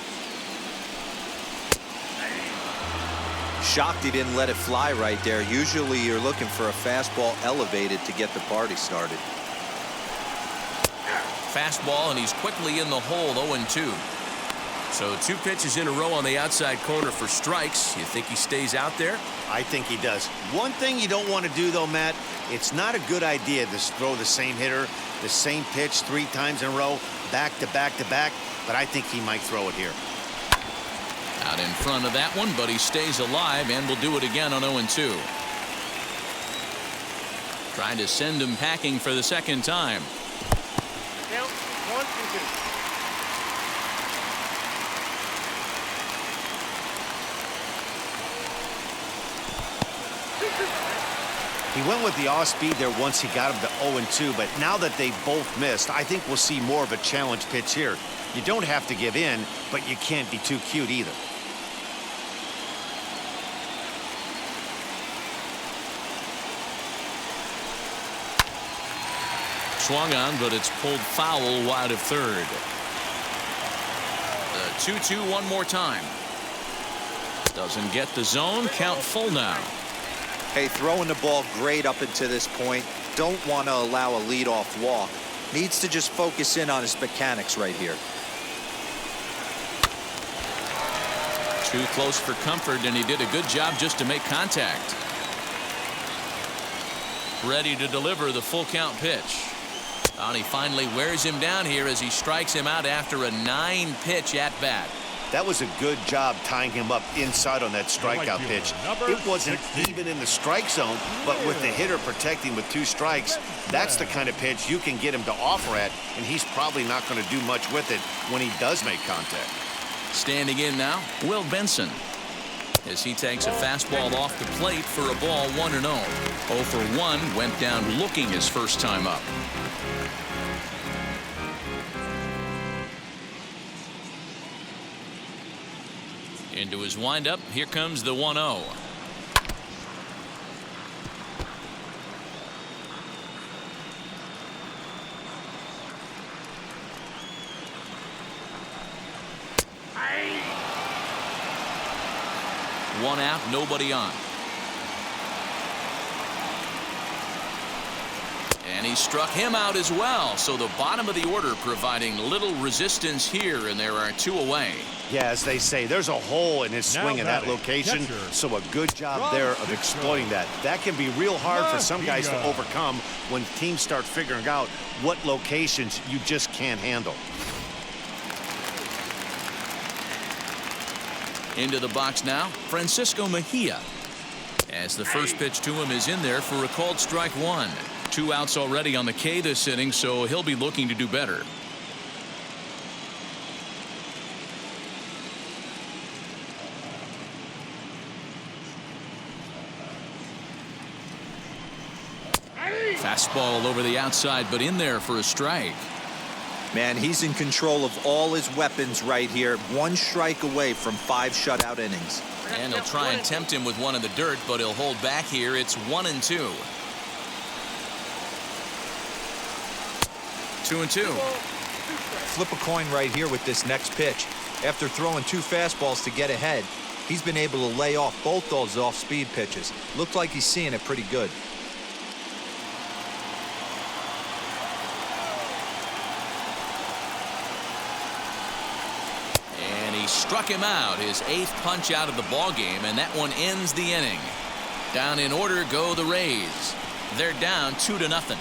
[SPEAKER 4] Shocked he didn't let it fly right there. Usually you're looking for a fastball elevated to get the party started.
[SPEAKER 1] Fastball, and he's quickly in the hole. 0-2. So 2 pitches in a row on the outside corner for strikes. You think he stays out there?
[SPEAKER 2] I think he does. One thing you don't want to do, though, Matt, it's not a good idea to throw the same hitter, the same pitch 3 times in a row, back to back to back, but I think he might throw it here.
[SPEAKER 1] Out in front of that one, but he stays alive and will do it again on 0-2. Trying to send him packing for the second time.
[SPEAKER 2] Count 1-2. He went with the off speed there once he got him to 0-2, but now that they both missed, I think we'll see more of a challenge pitch here. You don't have to give in, but you can't be too cute either.
[SPEAKER 1] Swung on, but it's pulled foul wide of third. The 2-2 one more time. Doesn't get the zone. Count full now.
[SPEAKER 4] Hey, throwing the ball great up until this point. Don't want to allow a leadoff walk. Needs to just focus in on his mechanics right here.
[SPEAKER 1] Too close for comfort, and he did a good job just to make contact. Ready to deliver the full count pitch. And he finally wears him down here as he strikes him out after a 9-pitch at bat.
[SPEAKER 2] That was a good job tying him up inside on that strikeout pitch. It wasn't even in the strike zone, but with the hitter protecting with 2 strikes, that's the kind of pitch you can get him to offer at, and he's probably not going to do much with it when he does make contact.
[SPEAKER 1] Standing in now, Will Benson, as he takes a fastball off the plate for a ball 1-0. 0 for 1, went down looking his first time up. Into his windup, here comes the 1-0. One out, nobody on. And he struck him out as well. So the bottom of the order providing little resistance here, and there are 2 away.
[SPEAKER 2] Yeah, as they say, there's a hole in his swing in that location, so a good job there of exploiting that. That can be real hard for some guys to overcome when teams start figuring out what locations you just can't handle.
[SPEAKER 1] Into the box now, Francisco Mejia, as the first pitch to him is in there for a called strike 1. 2 outs already on the K this inning, so he'll be looking to do better. Fastball over the outside, but in there for a strike.
[SPEAKER 4] Man, he's in control of all his weapons right here. 1 strike away from 5 shutout innings.
[SPEAKER 1] And he'll try and tempt him with one in the dirt, but he'll hold back here. It's 1-2. 2-2.
[SPEAKER 4] Flip a coin right here with this next pitch. After throwing 2 fastballs to get ahead, he's been able to lay off both those off-speed pitches. Looked like he's seeing it pretty good.
[SPEAKER 1] Struck him out, his 8th punch out of the ball game, and that one ends the inning. Down in order go the Rays. They're down 2-0.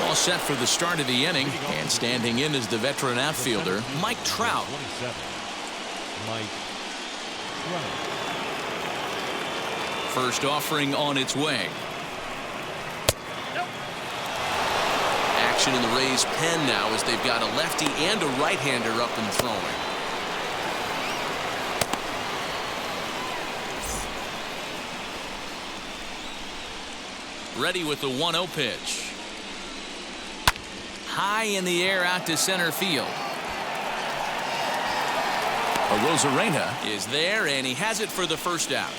[SPEAKER 1] All set for the start of the inning, and standing in is the veteran outfielder, Mike Trout.
[SPEAKER 3] 27. Mike Trout.
[SPEAKER 1] First offering on its way. Action in the Rays' pen now as they've got a lefty and a right-hander up and throwing. Ready with the 1-0 pitch. High in the air out to center field. Rosarina is there, and he has it for the first out.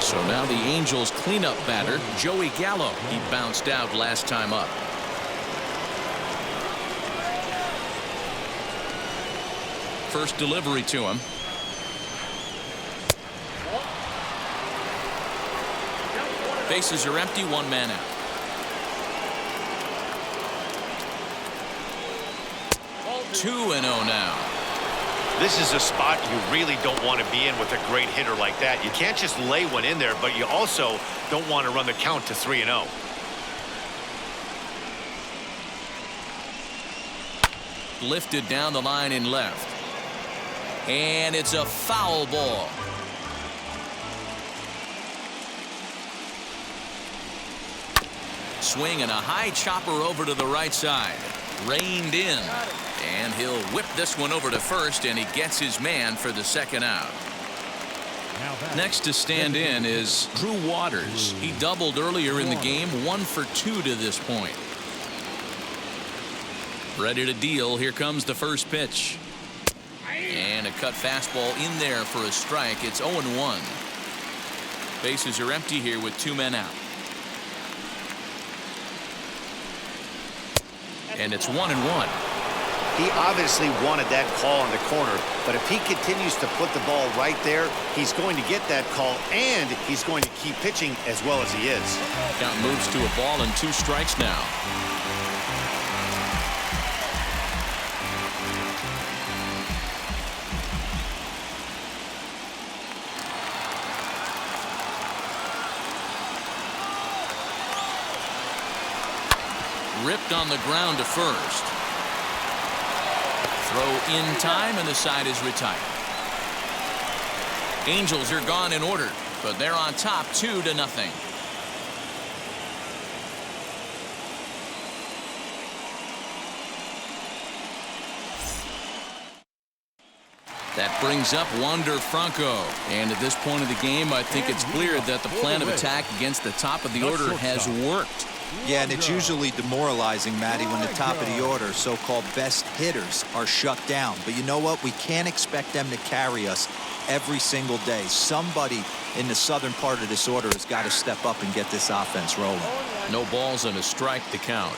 [SPEAKER 1] So now the Angels cleanup batter, Joey Gallo. He bounced out last time up. first delivery to him. Bases are empty, 1 man out. Two and 0 now.
[SPEAKER 2] This is a spot you really don't want to be in with a great hitter like that. You can't just lay one in there, but you also don't want to run the count to 3-0.
[SPEAKER 1] Lifted down the line in left. And it's a foul ball. Swing and a high chopper over to the right side. Reined in. And he'll whip this one over to first, and he gets his man for the second out. Next to stand in is Drew Waters. He doubled earlier in the game, 1 for 2 to this point. Ready to deal. Here comes the first pitch. And a cut fastball in there for a strike. It's 0-1. Bases are empty here with 2 men out. And it's 1-1.
[SPEAKER 2] He obviously wanted that call in the corner, but if he continues to put the ball right there, he's going to get that call, and he's going to keep pitching as well as he is.
[SPEAKER 1] Count moves to a ball and 2 strikes now. Ripped on the ground to first. Throw in time, and the side is retired. Angels are gone in order, but they're on top 2-0. That brings up Wander Franco. And at this point of the game, I think it's clear that the plan of attack against the top of the order has worked.
[SPEAKER 4] Yeah, and it's usually demoralizing, Matty, when the top of the order, so-called best hitters, are shut down. But you know what? We can't expect them to carry us every single day. Somebody in the southern part of this order has got to step up and get this offense rolling.
[SPEAKER 1] No balls and a strike to count.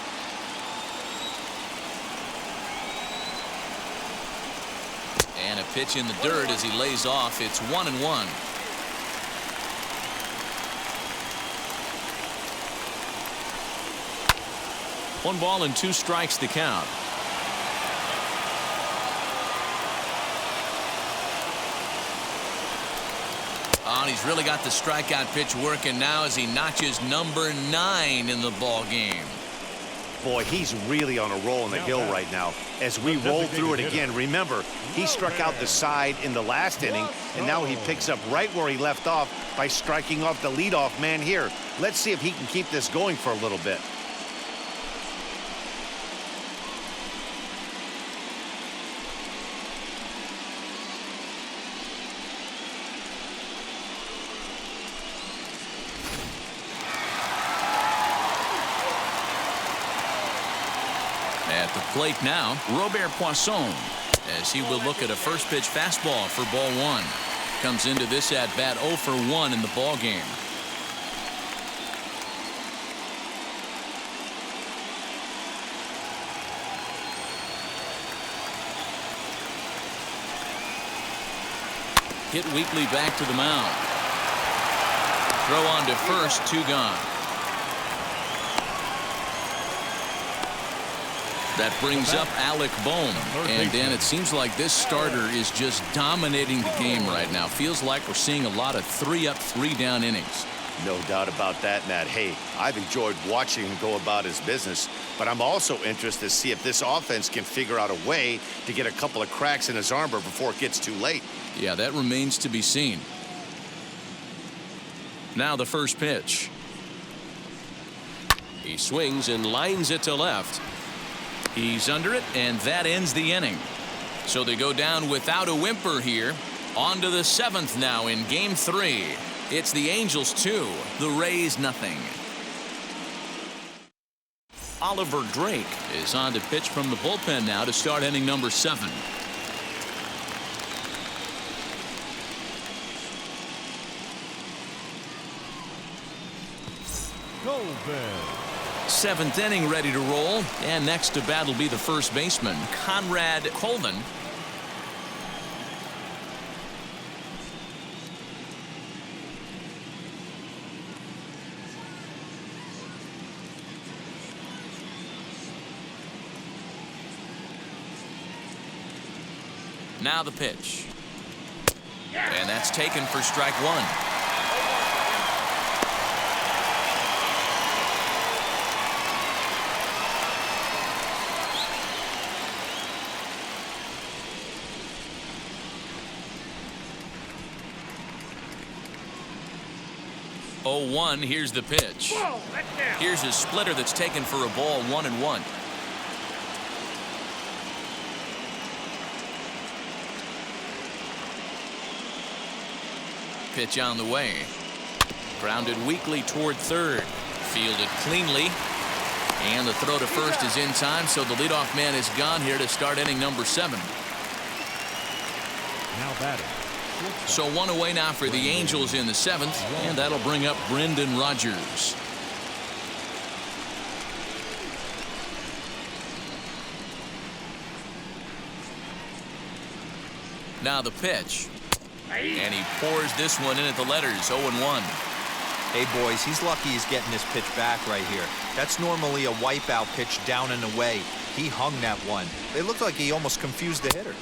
[SPEAKER 1] And a pitch in the dirt as he lays off. It's 1-1. One ball and 2 strikes to count. Oh, and he's really got the strikeout pitch working now as he notches number 9 in the ball game.
[SPEAKER 2] Boy, he's really on a roll in the hill right now. As we roll through it again, remember, he struck out the side in the last inning, and now he picks up right where he left off by striking off the leadoff man here. Let's see if he can keep this going for a little bit.
[SPEAKER 1] At the plate now, Robert Poisson, as he will look at a first pitch fastball for ball 1. Comes into this at bat 0 for 1 in the ball game. Hit weakly back to the mound. Throw on to first, 2 gone. That brings up Alec Bohm. And Dan, it seems like this starter is just dominating the game right now. Feels like we're seeing a lot of 3-up, 3-down innings.
[SPEAKER 2] No doubt about that, Matt. Hey, I've enjoyed watching him go about his business, but I'm also interested to see if this offense can figure out a way to get a couple of cracks in his armor before it gets too late.
[SPEAKER 1] Yeah, that remains to be seen. Now the first pitch. He swings and lines it to left. He's under it, and that ends the inning. So they go down without a whimper here. On to the 7th now in game 3. It's the Angels 2, the Rays nothing. Oliver Drake is on to pitch from the bullpen now to start inning number 7.
[SPEAKER 3] Coleman.
[SPEAKER 1] 7th inning ready to roll, and next to bat will be the first baseman, Conrad Coleman. Now the pitch. And that's taken for strike one. Oh, 1. Here's the pitch. Here's a splitter that's taken for a ball, 1-1. Pitch on the way. Grounded weakly toward third. Fielded cleanly. And the throw to first is in time, so the leadoff man is gone here to start inning number 7.
[SPEAKER 3] Now batting.
[SPEAKER 1] So 1 away now for the Angels in the 7th, and that'll bring up Brendan Rodgers. Now the pitch. And he pours this one in at the letters, 0-1.
[SPEAKER 4] Hey, boys, he's lucky he's getting this pitch back right here. That's normally a wipeout pitch down and away. He hung that one. It looked like he almost confused the hitter.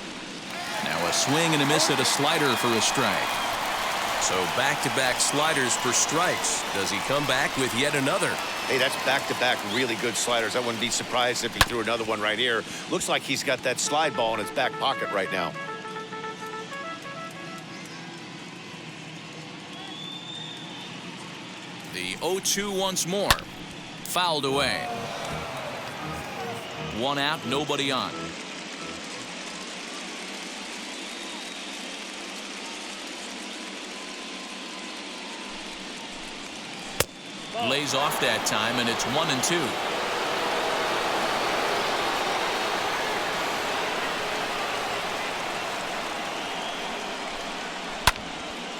[SPEAKER 1] Now a swing and a miss at a slider for a strike. So back-to-back sliders for strikes. Does he come back with yet another?
[SPEAKER 2] Hey, that's back-to-back really good sliders. I wouldn't be surprised if he threw another one right here. Looks like he's got that slide ball in his back pocket right now.
[SPEAKER 1] The 0-2 once more. Fouled away. 1 out, nobody on. Lays off that time, and it's 1-2.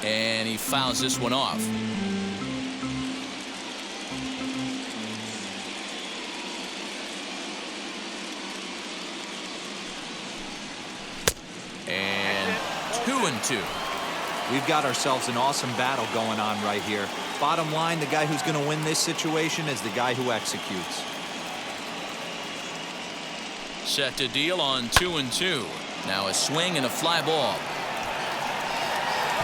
[SPEAKER 1] And he fouls this one off. And 2-2.
[SPEAKER 4] We've got ourselves an awesome battle going on right here. Bottom line, the guy who's going to win this situation is the guy who executes.
[SPEAKER 1] Set to deal on 2-2. Now a swing and a fly ball.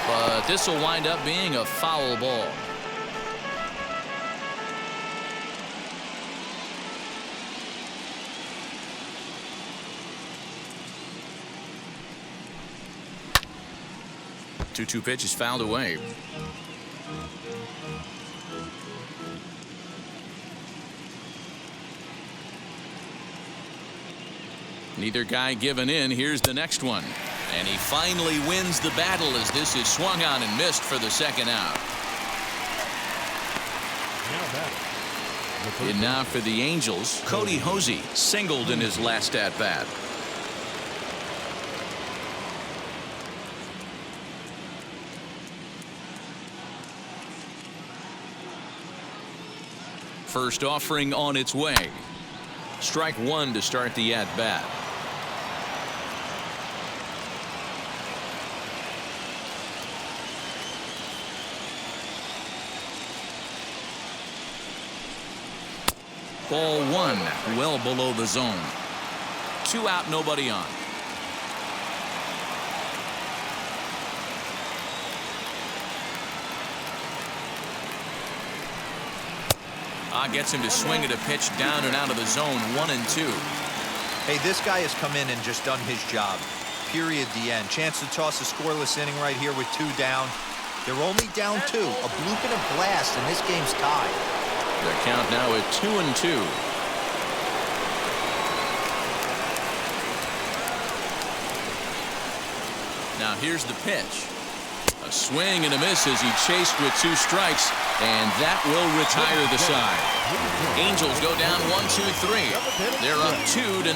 [SPEAKER 1] But this will wind up being a foul ball. Two pitch is fouled away. Neither guy giving in. Here's the next one. And he finally wins the battle as this is swung on and missed for the second out. And now for the Angels, Cody Hosey singled in his last at-bat. First offering on its way. Strike 1 to start the at-bat. Ball 1, well below the zone. 2 out, nobody on. Gets him to swing at a pitch down and out of the zone, 1-2.
[SPEAKER 4] Hey, this guy has come in and just done his job. Period, the end. Chance to toss a scoreless inning right here with 2 down. They're only down 2. A bloop and a blast, and this game's tied.
[SPEAKER 1] The count now at 2-2. Now here's the pitch. A swing and a miss as he chased with 2 strikes, and that will retire the side. Angels go down 1-2-3. They're up 2-0.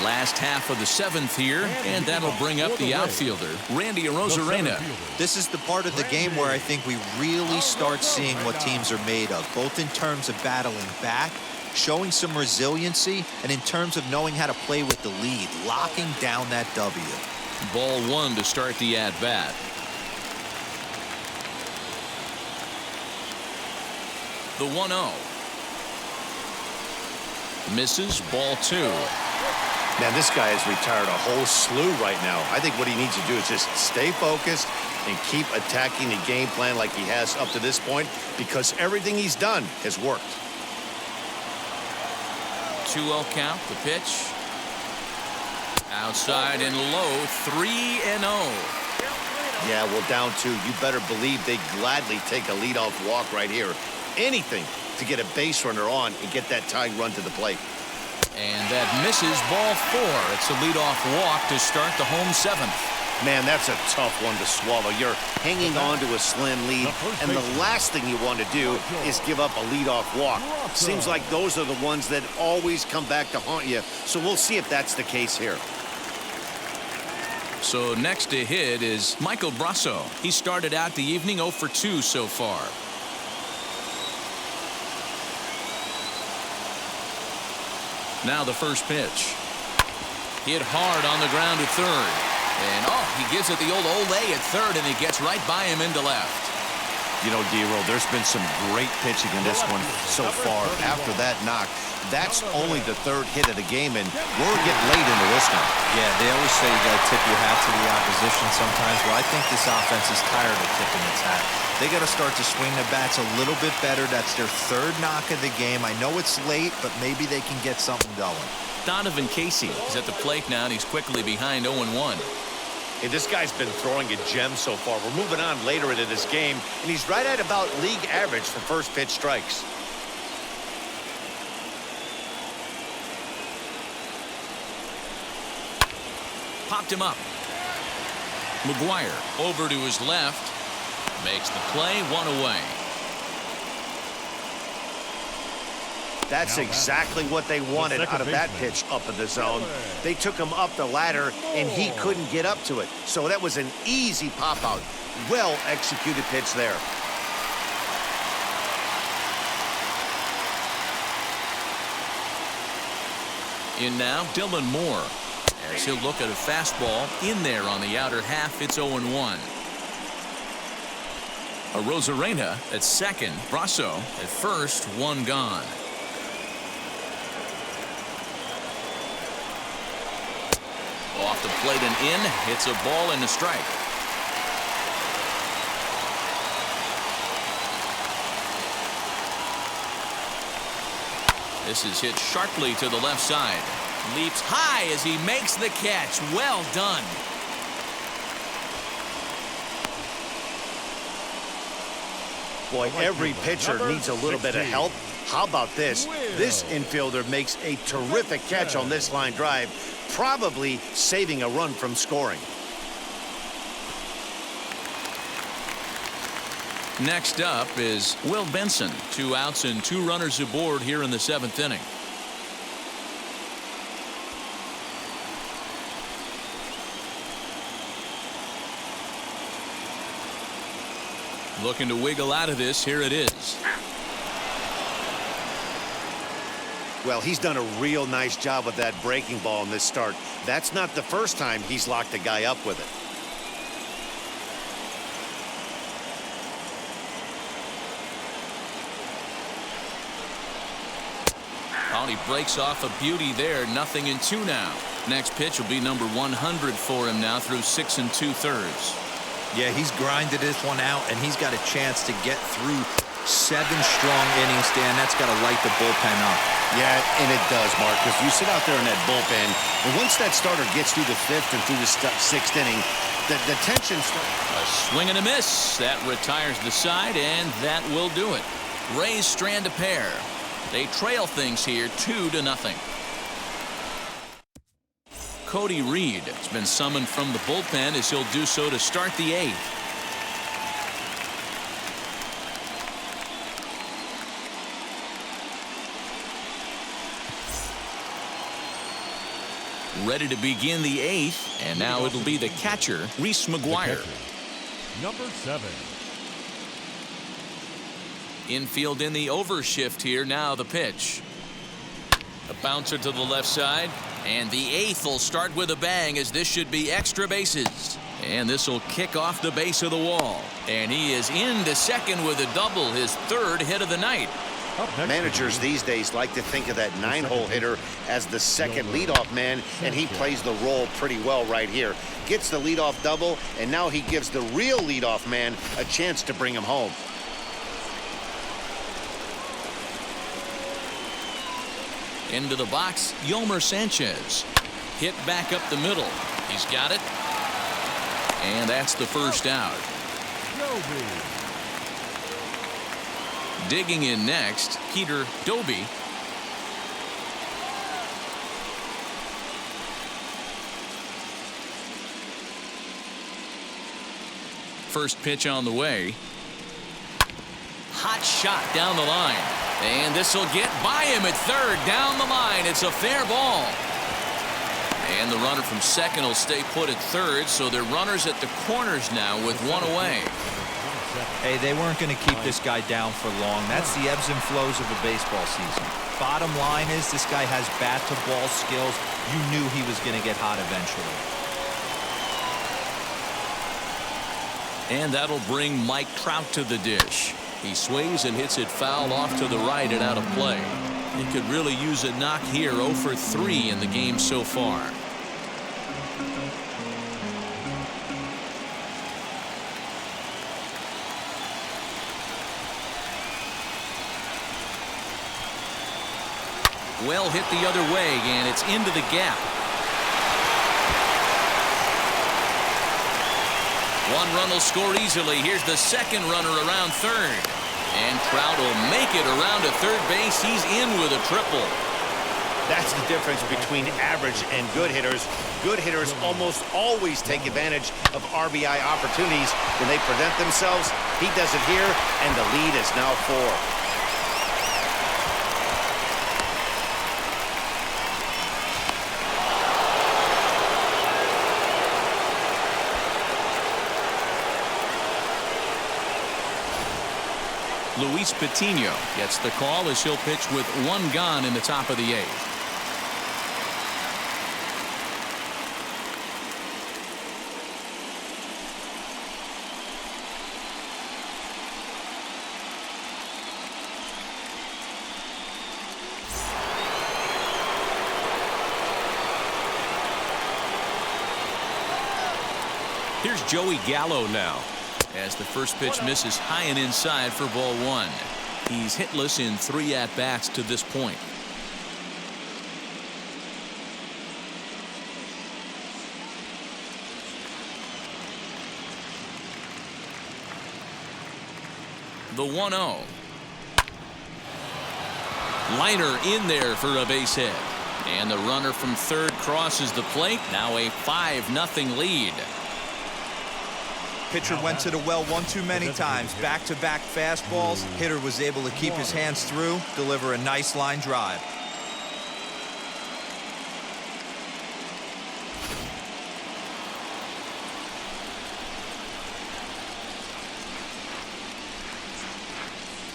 [SPEAKER 1] Last half of the 7th here, and that'll bring up the outfielder, Randy Rosarina.
[SPEAKER 4] This is the part of the game where I think we really start seeing what teams are made of, both in terms of battling back, showing some resiliency, and in terms of knowing how to play with the lead, locking down that W.
[SPEAKER 1] Ball 1 to start the at-bat. The 1-0. Misses, ball 2.
[SPEAKER 2] Man, this guy has retired a whole slew right now. I think what he needs to do is just stay focused and keep attacking the game plan like he has up to this point, because everything he's done has worked.
[SPEAKER 1] 2-0 count, the pitch. Outside and low, 3-0.
[SPEAKER 2] Yeah, well, down 2. You better believe they'd gladly take a leadoff walk right here. Anything to get a base runner on and get that tying run to the plate.
[SPEAKER 1] And that misses, ball 4. It's a leadoff walk to start the home 7th.
[SPEAKER 2] Man, that's a tough one to swallow. You're hanging on to a slim lead, and the last thing you want to do is give up a leadoff walk. Seems like those are the ones that always come back to haunt you, so we'll see if that's the case here.
[SPEAKER 1] So next to hit is Michael Brasso. He started out the evening 0 for 2 so far. Now the first pitch. Hit hard on the ground to third. And, he gives it the old Olay at third, and he gets right by him into left.
[SPEAKER 2] You know, D-Roll, there's been some great pitching in this one so far. After that knock, that's only the 3rd hit of the game, and we're getting late into this one.
[SPEAKER 4] Yeah, they always say you got to tip your hat to the opposition sometimes. Well, I think this offense is tired of tipping its hat. They got to start to swing the bats a little bit better. That's their 3rd knock of the game. I know it's late, but maybe they can get something going.
[SPEAKER 1] Donovan Casey is at the plate now, and he's quickly behind 0-1.
[SPEAKER 2] Hey, this guy's been throwing a gem so far. We're moving on later into this game, and he's right at about league average for first pitch strikes.
[SPEAKER 1] Popped him up. McGuire over to his left. Makes the play, 1 away.
[SPEAKER 2] That's exactly what they wanted out of that pitch up in the zone. They took him up the ladder, and he couldn't get up to it. So that was an easy pop-out. Well-executed pitch there.
[SPEAKER 1] In now, Dylan Moore. As he'll look at a fastball in there on the outer half, it's 0-1. A Rosarina at second. Brasso at first, 1 gone. Off the plate and in. It's a ball and a strike. This is hit sharply to the left side. Leaps high as he makes the catch. Well done.
[SPEAKER 2] Boy, every pitcher needs a little bit of help. How about this? This infielder makes a terrific catch on this line drive, probably saving a run from scoring.
[SPEAKER 1] Next up is Will Benson. 2 outs and 2 runners aboard here in the 7th inning. Looking to wiggle out of this. Here it is.
[SPEAKER 2] Well, he's done a real nice job with that breaking ball in this start. That's not the first time he's locked a guy up with it.
[SPEAKER 1] Oh, he breaks off a beauty there. 0-2 now. Next pitch will be number 100 for him now through 6 2/3.
[SPEAKER 4] Yeah, he's grinded this one out, and he's got a chance to get through 7 strong innings, Dan. That's got to light the bullpen up.
[SPEAKER 2] Yeah, and it does, Mark, because you sit out there in that bullpen, and once that starter gets through the 5th and through the 6th inning, the tension starts.
[SPEAKER 1] A swing and a miss. That retires the side, and that will do it. Rays strand a pair. They trail things here 2-0. Cody Reed has been summoned from the bullpen as he'll do so to start the 8th. Ready to begin the 8th, and now it'll be the catcher, Reese McGuire.
[SPEAKER 3] Number 7.
[SPEAKER 1] Infield in the overshift here. Now the pitch. A bouncer to the left side. And the 8th will start with a bang, as this should be extra bases. And this will kick off the base of the wall. And he is into second with a double, his third hit of the night.
[SPEAKER 2] Managers these days like to think of that 9-hole hitter as the second leadoff man, and he plays the role pretty well right here. Gets the leadoff double, and now he gives the real leadoff man a chance to bring him home.
[SPEAKER 1] Into the box, Yolmer Sanchez. Hit back up the middle. He's got it. And that's the first out. Digging in next, Peter Doby. First pitch on the way. Hot shot down the line. And this will get by him at third. Down the line. It's a fair ball. And the runner from second will stay put at third, so they're runners at the corners now with one away.
[SPEAKER 4] Hey, they weren't going to keep this guy down for long. That's the ebbs and flows of a baseball season. Bottom line is this guy has bat-to-ball skills. You knew he was going to get hot eventually.
[SPEAKER 1] And that'll bring Mike Trout to the dish. He sways and hits it foul off to the right and out of play. He could really use a knock here. 0 for 3 in the game so far. Well hit the other way, and it's into the gap. One run will score easily. Here's the second runner around third. And Trout will make it around to third base. He's in with a triple.
[SPEAKER 2] That's the difference between average and good hitters. Good hitters almost always take advantage of RBI opportunities when they present themselves. He does it here, and the lead is now 4.
[SPEAKER 1] Luis Patino gets the call as he'll pitch with one gone in the top of the 8th. Here's Joey Gallo now, as the first pitch misses high and inside for ball 1. He's hitless in 3 at-bats to this point. The 1-0. Liner in there for a base hit. And the runner from third crosses the plate. Now a 5-0 lead.
[SPEAKER 4] Pitcher went to the well one too many times. Back-to-back fastballs. Hitter was able to keep his hands through, deliver a nice line drive.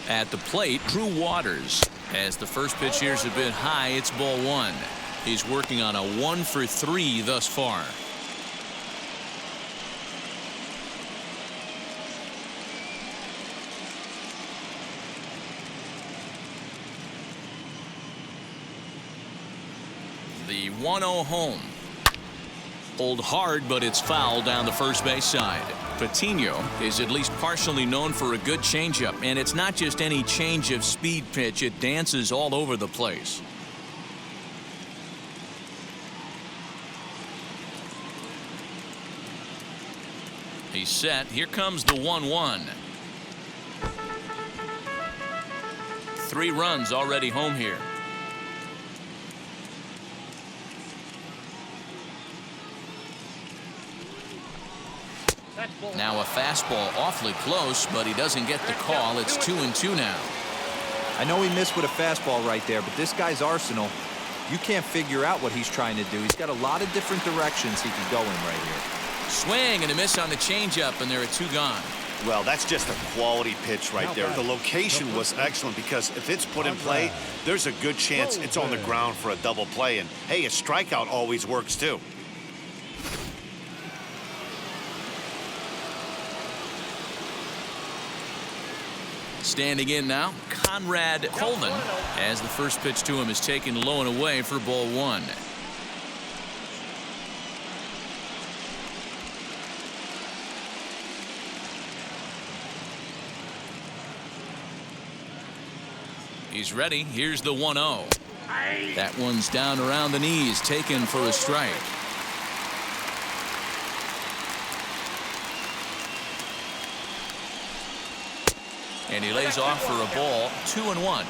[SPEAKER 1] At the plate, Drew Waters. As the first pitch here's a bit high, it's ball 1. He's working on a 1 for 3 thus far. The 1-0 home. Pulled hard, but it's foul down the first base side. Patino is at least partially known for a good changeup, and it's not just any change of speed pitch. It dances all over the place. He's set. Here comes the 1-1. 3 runs already home here. Now a fastball awfully close, but he doesn't get the call. It's 2-2 now.
[SPEAKER 4] I know he missed with a fastball right there, but this guy's arsenal, you can't figure out what he's trying to do. He's got a lot of different directions he could go in right here.
[SPEAKER 1] Swing and a miss on the changeup, and there are 2 gone.
[SPEAKER 2] Well, that's just a quality pitch right there. The location was excellent because if it's put in play, there's a good chance it's on the ground for a double play. And, hey, a strikeout always works, too.
[SPEAKER 1] Standing in now, Conrad Coleman, as the first pitch to him is taken low and away for ball 1. He's ready. Here's the 1-0. That one's down around the knees, taken for a strike. And he lays off for a ball, 2-1.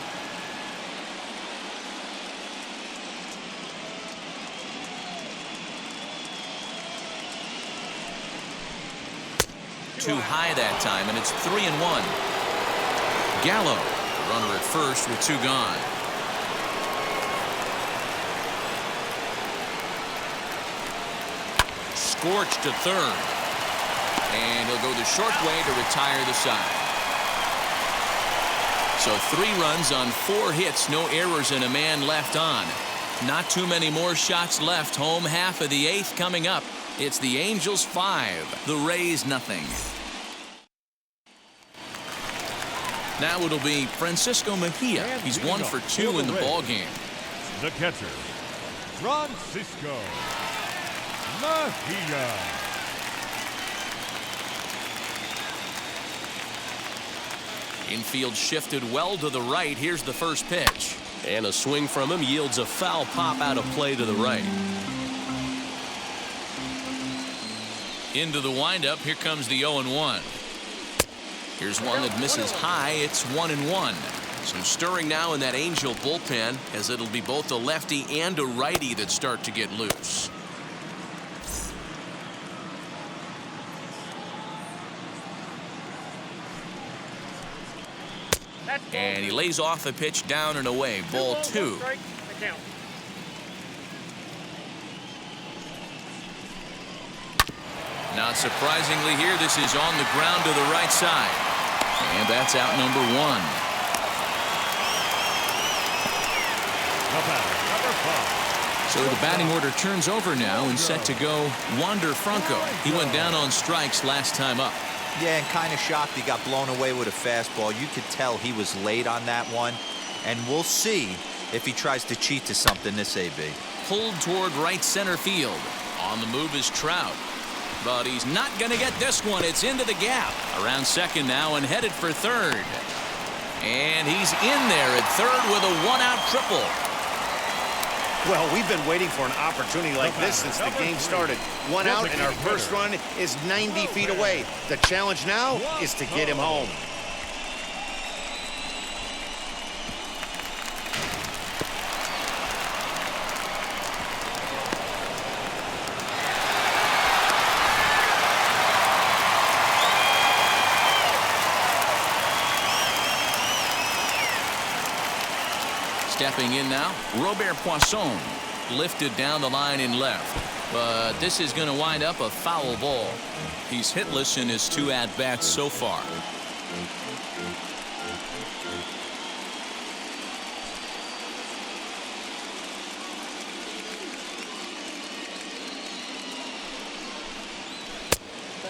[SPEAKER 1] Too high that time, and it's 3-1. Gallo, runner at first with 2 gone. Scorched to third. And he'll go the short way to retire the side. So 3 runs on 4 hits, no errors, and a man left on. Not too many more shots left. Home half of the 8th coming up. It's the Angels 5, the Rays nothing. Now it'll be Francisco Mejia. He's 1 for 2 in the ball game.
[SPEAKER 3] The catcher, Francisco Mejia.
[SPEAKER 1] Infield shifted well to the right. Here's the first pitch. And a swing from him yields a foul pop out of play to the right. Into the windup. Here comes the 0-1. Here's one that misses high. It's 1-1. Some stirring now in that Angel bullpen, as it'll be both a lefty and a righty that start to get loose. And he lays off a pitch down and away. Ball 2. Not surprisingly here, this is on the ground to the right side. And that's out number 1. So the batting order turns over now and set to go Wander Franco. He went down on strikes last time up.
[SPEAKER 4] Yeah, and kind of shocked he got blown away with a fastball. You could tell he was late on that one. And we'll see if he tries to cheat to something this AB.
[SPEAKER 1] Pulled toward right center field. On the move is Trout. But he's not going to get this one. It's into the gap. Around second now and headed for third. And he's in there at third with a 1-out triple.
[SPEAKER 2] Well, we've been waiting for an opportunity like this since the game started. 1 out, and our first run is 90 feet away. The challenge now is to get him home.
[SPEAKER 1] Stepping in now, Robert Poisson, lifted down the line in left. But this is going to wind up a foul ball. He's hitless in his 2 at-bats so far.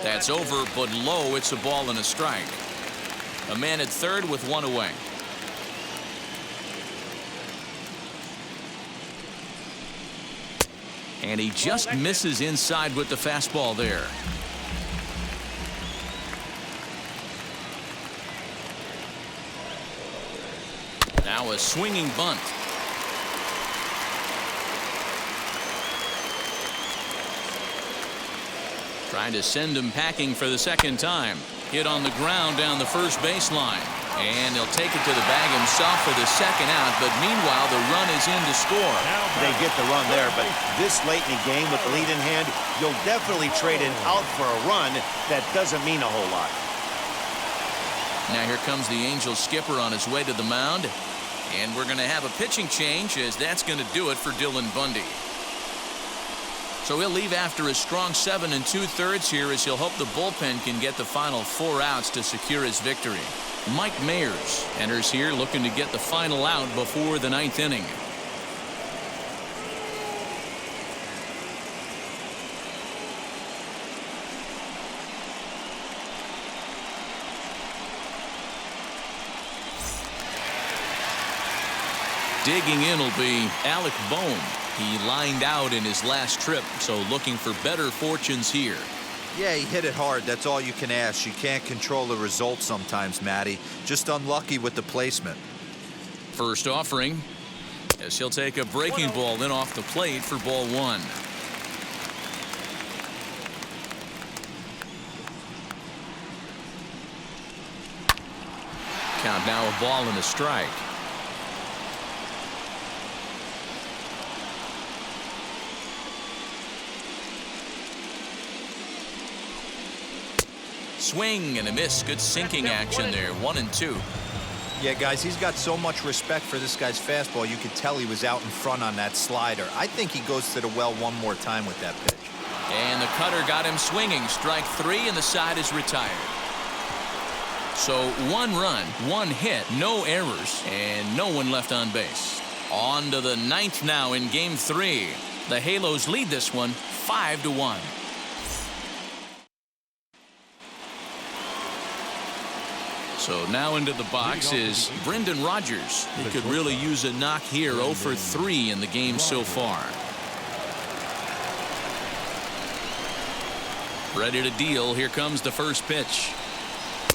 [SPEAKER 1] That's over, but low. It's a ball and a strike. A man at third with 1 away. And he just misses inside with the fastball there. Now a swinging bunt. Trying to send him packing for the second time. Hit on the ground down the first baseline. And he'll take it to the bag himself for the second out, but meanwhile the run is in to score.
[SPEAKER 2] They get the run there, but this late in the game with the lead in hand, you'll definitely trade an out for a run. That doesn't mean a whole lot.
[SPEAKER 1] Now here comes the Angels skipper on his way to the mound, and we're going to have a pitching change, as that's going to do it for Dylan Bundy. So he'll leave after a strong 7 2/3 here, as he'll hope the bullpen can get the final 4 outs to secure his victory. Mike Mayers enters here looking to get the final out before the 9th inning. Digging in will be Alec Bohm. He lined out in his last trip, so looking for better fortunes here.
[SPEAKER 4] Yeah, he hit it hard. That's all you can ask. You can't control the result sometimes, Matty. Just unlucky with the placement.
[SPEAKER 1] First offering, as he'll take a breaking ball in off the plate for ball one. Count now, a ball and a strike. Swing and a miss. Good sinking action there. 1-2.
[SPEAKER 4] Yeah, guys, he's got so much respect for this guy's fastball. You could tell he was out in front on that slider. I think he goes to the well one more time with that pitch.
[SPEAKER 1] And the cutter got him swinging. Strike three, and the side is retired. So 1 run, 1 hit, no errors, and no one left on base. On to the 9th now in game 3. The Halos lead this one 5-1. So now into the box is Brendan Rodgers. He could really use a knock here. 0 for 3 in the game so far. Ready to deal. Here comes the first pitch.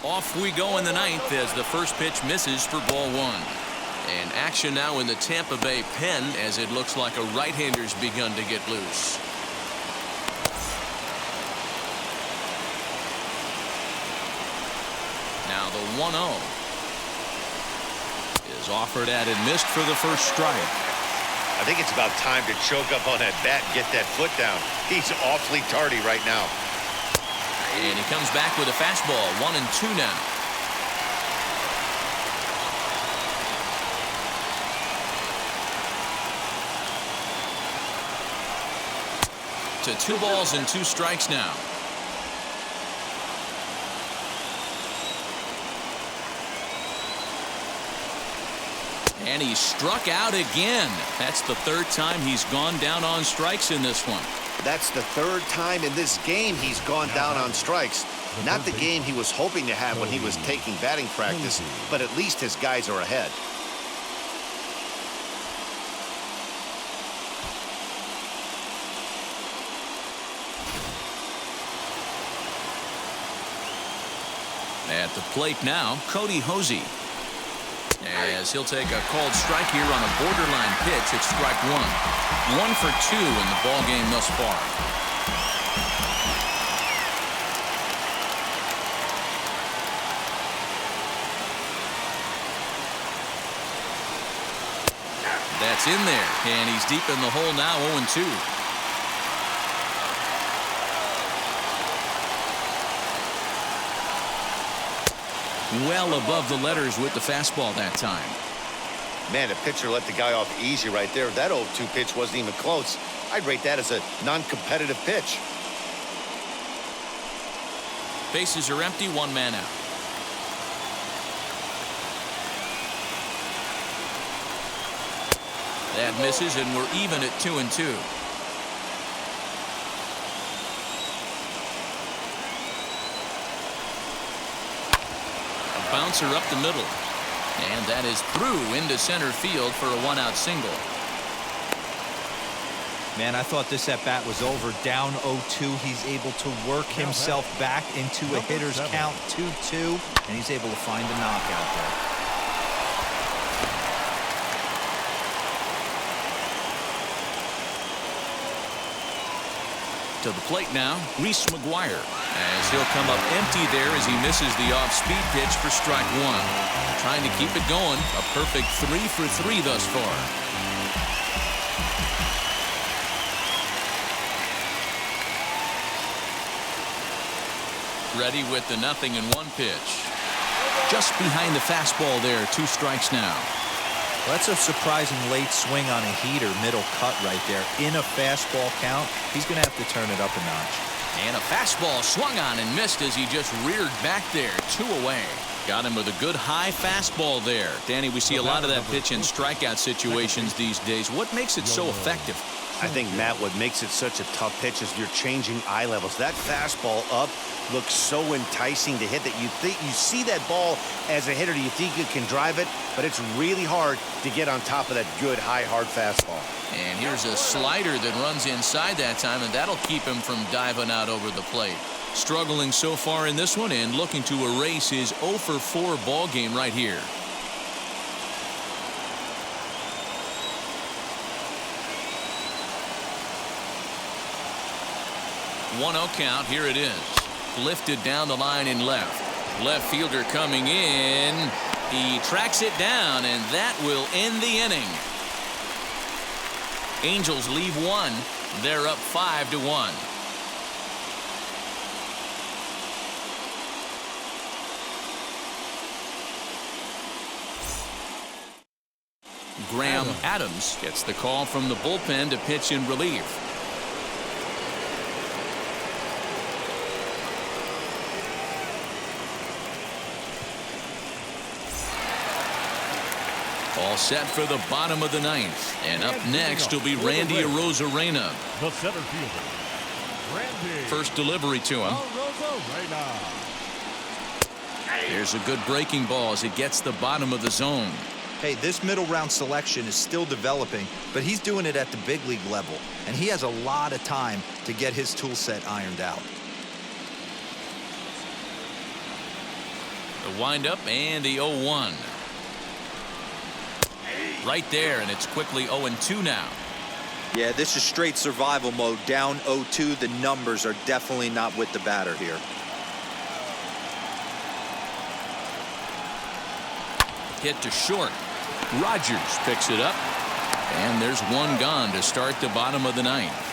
[SPEAKER 1] Off we go in the 9th as the first pitch misses for ball 1. And action now in the Tampa Bay pen as it looks like a right-hander's begun to get loose. Now the 1-0 is offered at and missed for the first strike.
[SPEAKER 2] I think it's about time to choke up on that bat and get that foot down. He's awfully tardy right now.
[SPEAKER 1] And he comes back with a fastball. 1-2 now. To 2 balls and 2 strikes now. And he struck out again. That's the 3rd time he's gone down on strikes in this one.
[SPEAKER 2] That's the 3rd time in this game he's gone down on strikes. Not the game he was hoping to have when he was taking batting practice, but at least his guys are ahead.
[SPEAKER 1] At the plate now, Cody Hosey. As he'll take a called strike here on a borderline pitch at strike 1. 1 for 2 in the ball game thus far. That's in there, and he's deep in the hole now. 0-2. Well above the letters with the fastball that time.
[SPEAKER 2] Man, the pitcher let the guy off easy right there. That 0-2 pitch wasn't even close. I'd rate that as a non-competitive pitch.
[SPEAKER 1] Bases are empty, 1 man out. That misses, and we're even at 2-2. Bouncer up the middle, and that is through into center field for a 1-out single.
[SPEAKER 4] Man, I thought this at bat was over. Down 0-2. He's able to work himself back into a hitter's count. 2-2, and he's able to find a knockout there.
[SPEAKER 1] To the plate now, Reese McGuire, as he'll come up empty there as he misses the off-speed pitch for strike 1. Trying to keep it going. A perfect 3 for 3 thus far. Ready with the 0-1 pitch. Just behind the fastball there. 2 strikes now.
[SPEAKER 4] Well, that's a surprising late swing on a heater, middle cut right there. In a fastball count, he's going to have to turn it up a notch.
[SPEAKER 1] And a fastball swung on and missed as he just reared back there. 2 away. Got him with a good high fastball there. Danny, we see a lot of that pitch in strikeout situations these days. What makes it so effective?
[SPEAKER 2] I think, Matt, what makes it such a tough pitch is you're changing eye levels. That fastball up looks so enticing to hit that you see that ball as a hitter, you think you can drive it, but it's really hard to get on top of that good, high, hard fastball.
[SPEAKER 1] And here's a slider that runs inside that time, and that'll keep him from diving out over the plate. Struggling so far in this one and looking to erase his 0 for 4 ball game right here. One-0 count. Here it is. Lifted down the line in left. Left fielder coming in. He tracks it down, and that will end the inning. Angels leave one. They're up 5-1. Graham Adams gets the call from the bullpen to pitch in relief. All set for the bottom of the ninth. And up next will be Randy Rosarina.
[SPEAKER 3] The center fielder, Randy.
[SPEAKER 1] First delivery to him.
[SPEAKER 3] Rosarina.
[SPEAKER 1] There's a good breaking ball as it gets the bottom of the zone.
[SPEAKER 4] Hey, this middle round selection is still developing, but he's doing it at the big league level, and he has a lot of time to get his tool set ironed out.
[SPEAKER 1] The windup and the 0-1. Right there, and it's quickly 0-2 now.
[SPEAKER 4] Yeah, this is straight survival mode. Down 0-2. The numbers are definitely not with the batter here.
[SPEAKER 1] Hit to short. Rogers picks it up, and there's one gone to start the bottom of the ninth.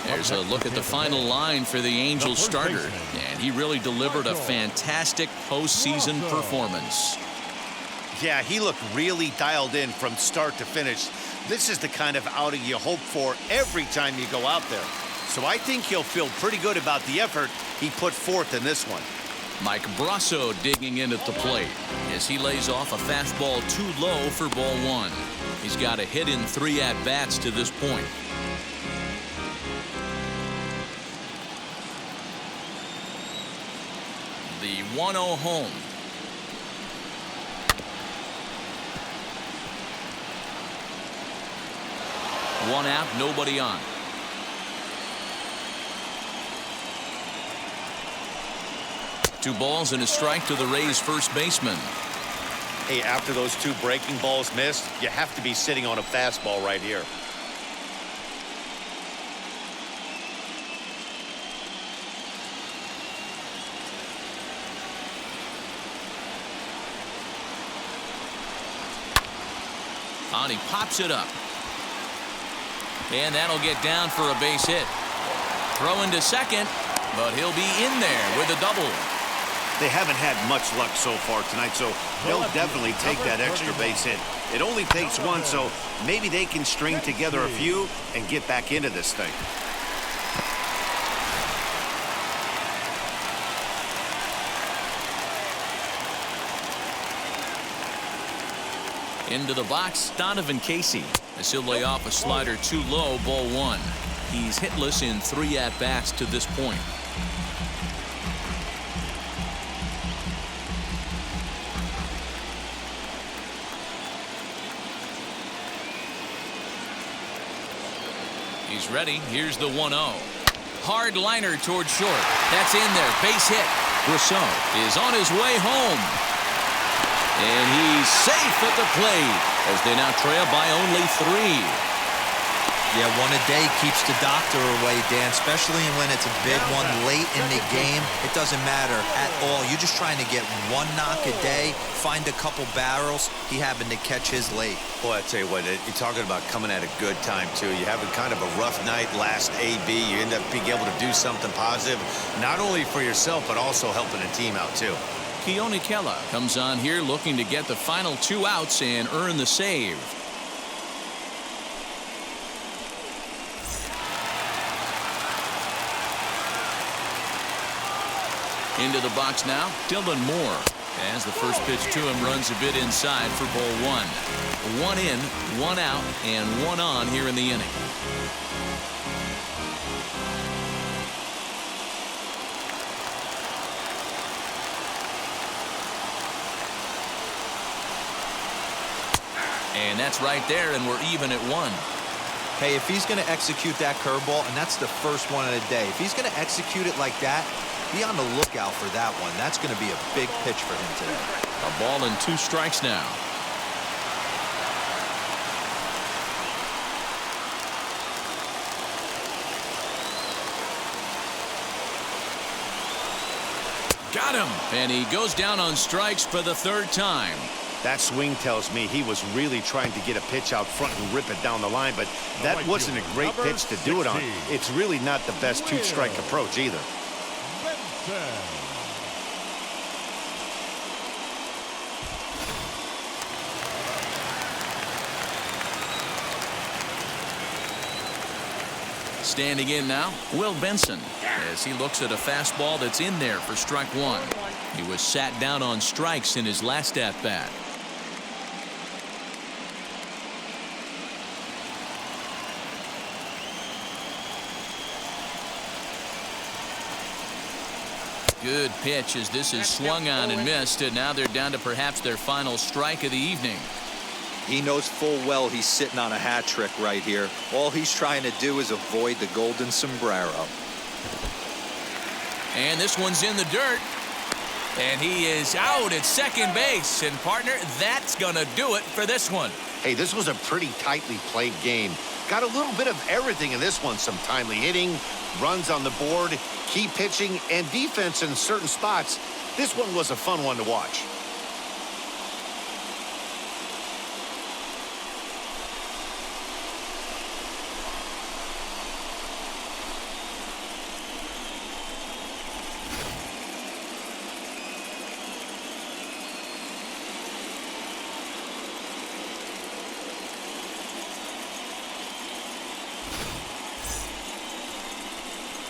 [SPEAKER 1] There's a look at the final line for the Angels starter, and he really delivered a fantastic postseason performance.
[SPEAKER 2] Yeah, he looked really dialed in from start to finish. This is the kind of outing you hope for every time you go out there. So I think he'll feel pretty good about the effort he put forth in this one.
[SPEAKER 1] Mike Brasso digging in at the plate as he lays off a fastball too low for ball one. He's got a hit in 3 at-bats to this point. The 1-0 home. One out, nobody on. Two balls and a strike to the Rays first baseman.
[SPEAKER 2] Hey, after those 2 breaking balls missed, you have to be sitting on a fastball right here.
[SPEAKER 1] And he pops it up. And that'll get down for a base hit. Throw into second, but he'll be in there with a double.
[SPEAKER 2] They haven't had much luck so far tonight, so they'll definitely take that extra base hit. It only takes one, so maybe they can string together a few and get back into this thing.
[SPEAKER 1] Into the box, Donovan Casey. As he'll lay off a slider too low, ball one. He's hitless in 3 at-bats to this point. He's ready. Here's the 1-0. Hard liner toward short. That's in there. Base hit. Brasso is on his way home. And he's safe at the plate as they now trail by only 3.
[SPEAKER 4] Yeah, one a day keeps the doctor away, Dan, especially when it's a big one late in the game. It doesn't matter at all. You're just trying to get one knock a day, find a couple barrels. He happened to catch his late.
[SPEAKER 5] Boy, I tell you what, you're talking about coming at a good time, too. You're having kind of a rough night last AB. You end up being able to do something positive, not only for yourself, but also helping the team out, too.
[SPEAKER 1] Keone Kela comes on here looking to get the final 2 outs and earn the save. Into the box now, Dylan Moore. As the first pitch to him runs a bit inside for ball one. One in, one out, and one on here in the inning. And that's right there, and we're even at one.
[SPEAKER 4] Hey, if he's going to execute that curveball, and that's the first one of the day, if he's going to execute it like that, be on the lookout for that one. That's going to be a big pitch for him today.
[SPEAKER 1] A ball and 2 strikes now. Got him. And he goes down on strikes for the 3rd time.
[SPEAKER 2] That swing tells me he was really trying to get a pitch out front and rip it down the line, but that wasn't a great pitch to do it on. It's really not the best 2-strike approach either.
[SPEAKER 1] Standing in now, Will Benson, as he looks at a fastball that's in there for strike 1. He was sat down on strikes in his last at-bat. Good pitch as this is swung on and missed, and now they're down to perhaps their final strike of the evening.
[SPEAKER 4] He knows full well he's sitting on a hat trick right here. All he's trying to do is avoid the golden sombrero.
[SPEAKER 1] And this one's in the dirt. And he is out at second base. And, partner, that's going to do it for this one.
[SPEAKER 2] Hey, this was a pretty tightly played game. Got a little bit of everything in this one. Some timely hitting, runs on the board, key pitching, and defense in certain spots. This one was a fun one to watch.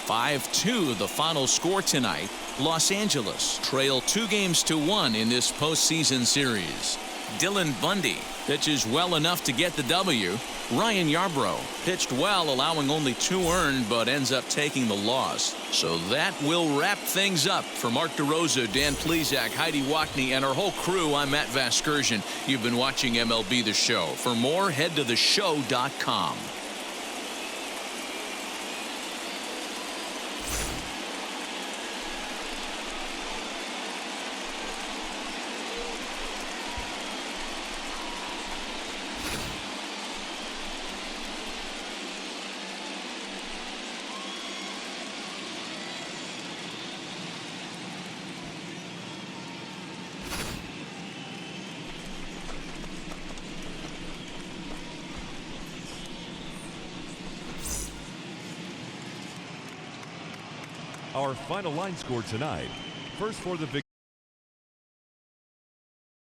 [SPEAKER 1] (5-2) the final score tonight. Los Angeles trail 2-1 in this postseason series. Dylan Bundy pitches well enough to get the W. Ryan Yarbrough pitched well, allowing only 2 earned, but ends up taking the loss. So that will wrap things up. For Mark DeRosa, Dan Plesac, Heidi Wackney, and our whole crew, I'm Matt Vasgersian. You've been watching MLB The Show. For more, head to theshow.com.
[SPEAKER 3] Our final line score tonight. First for the victory.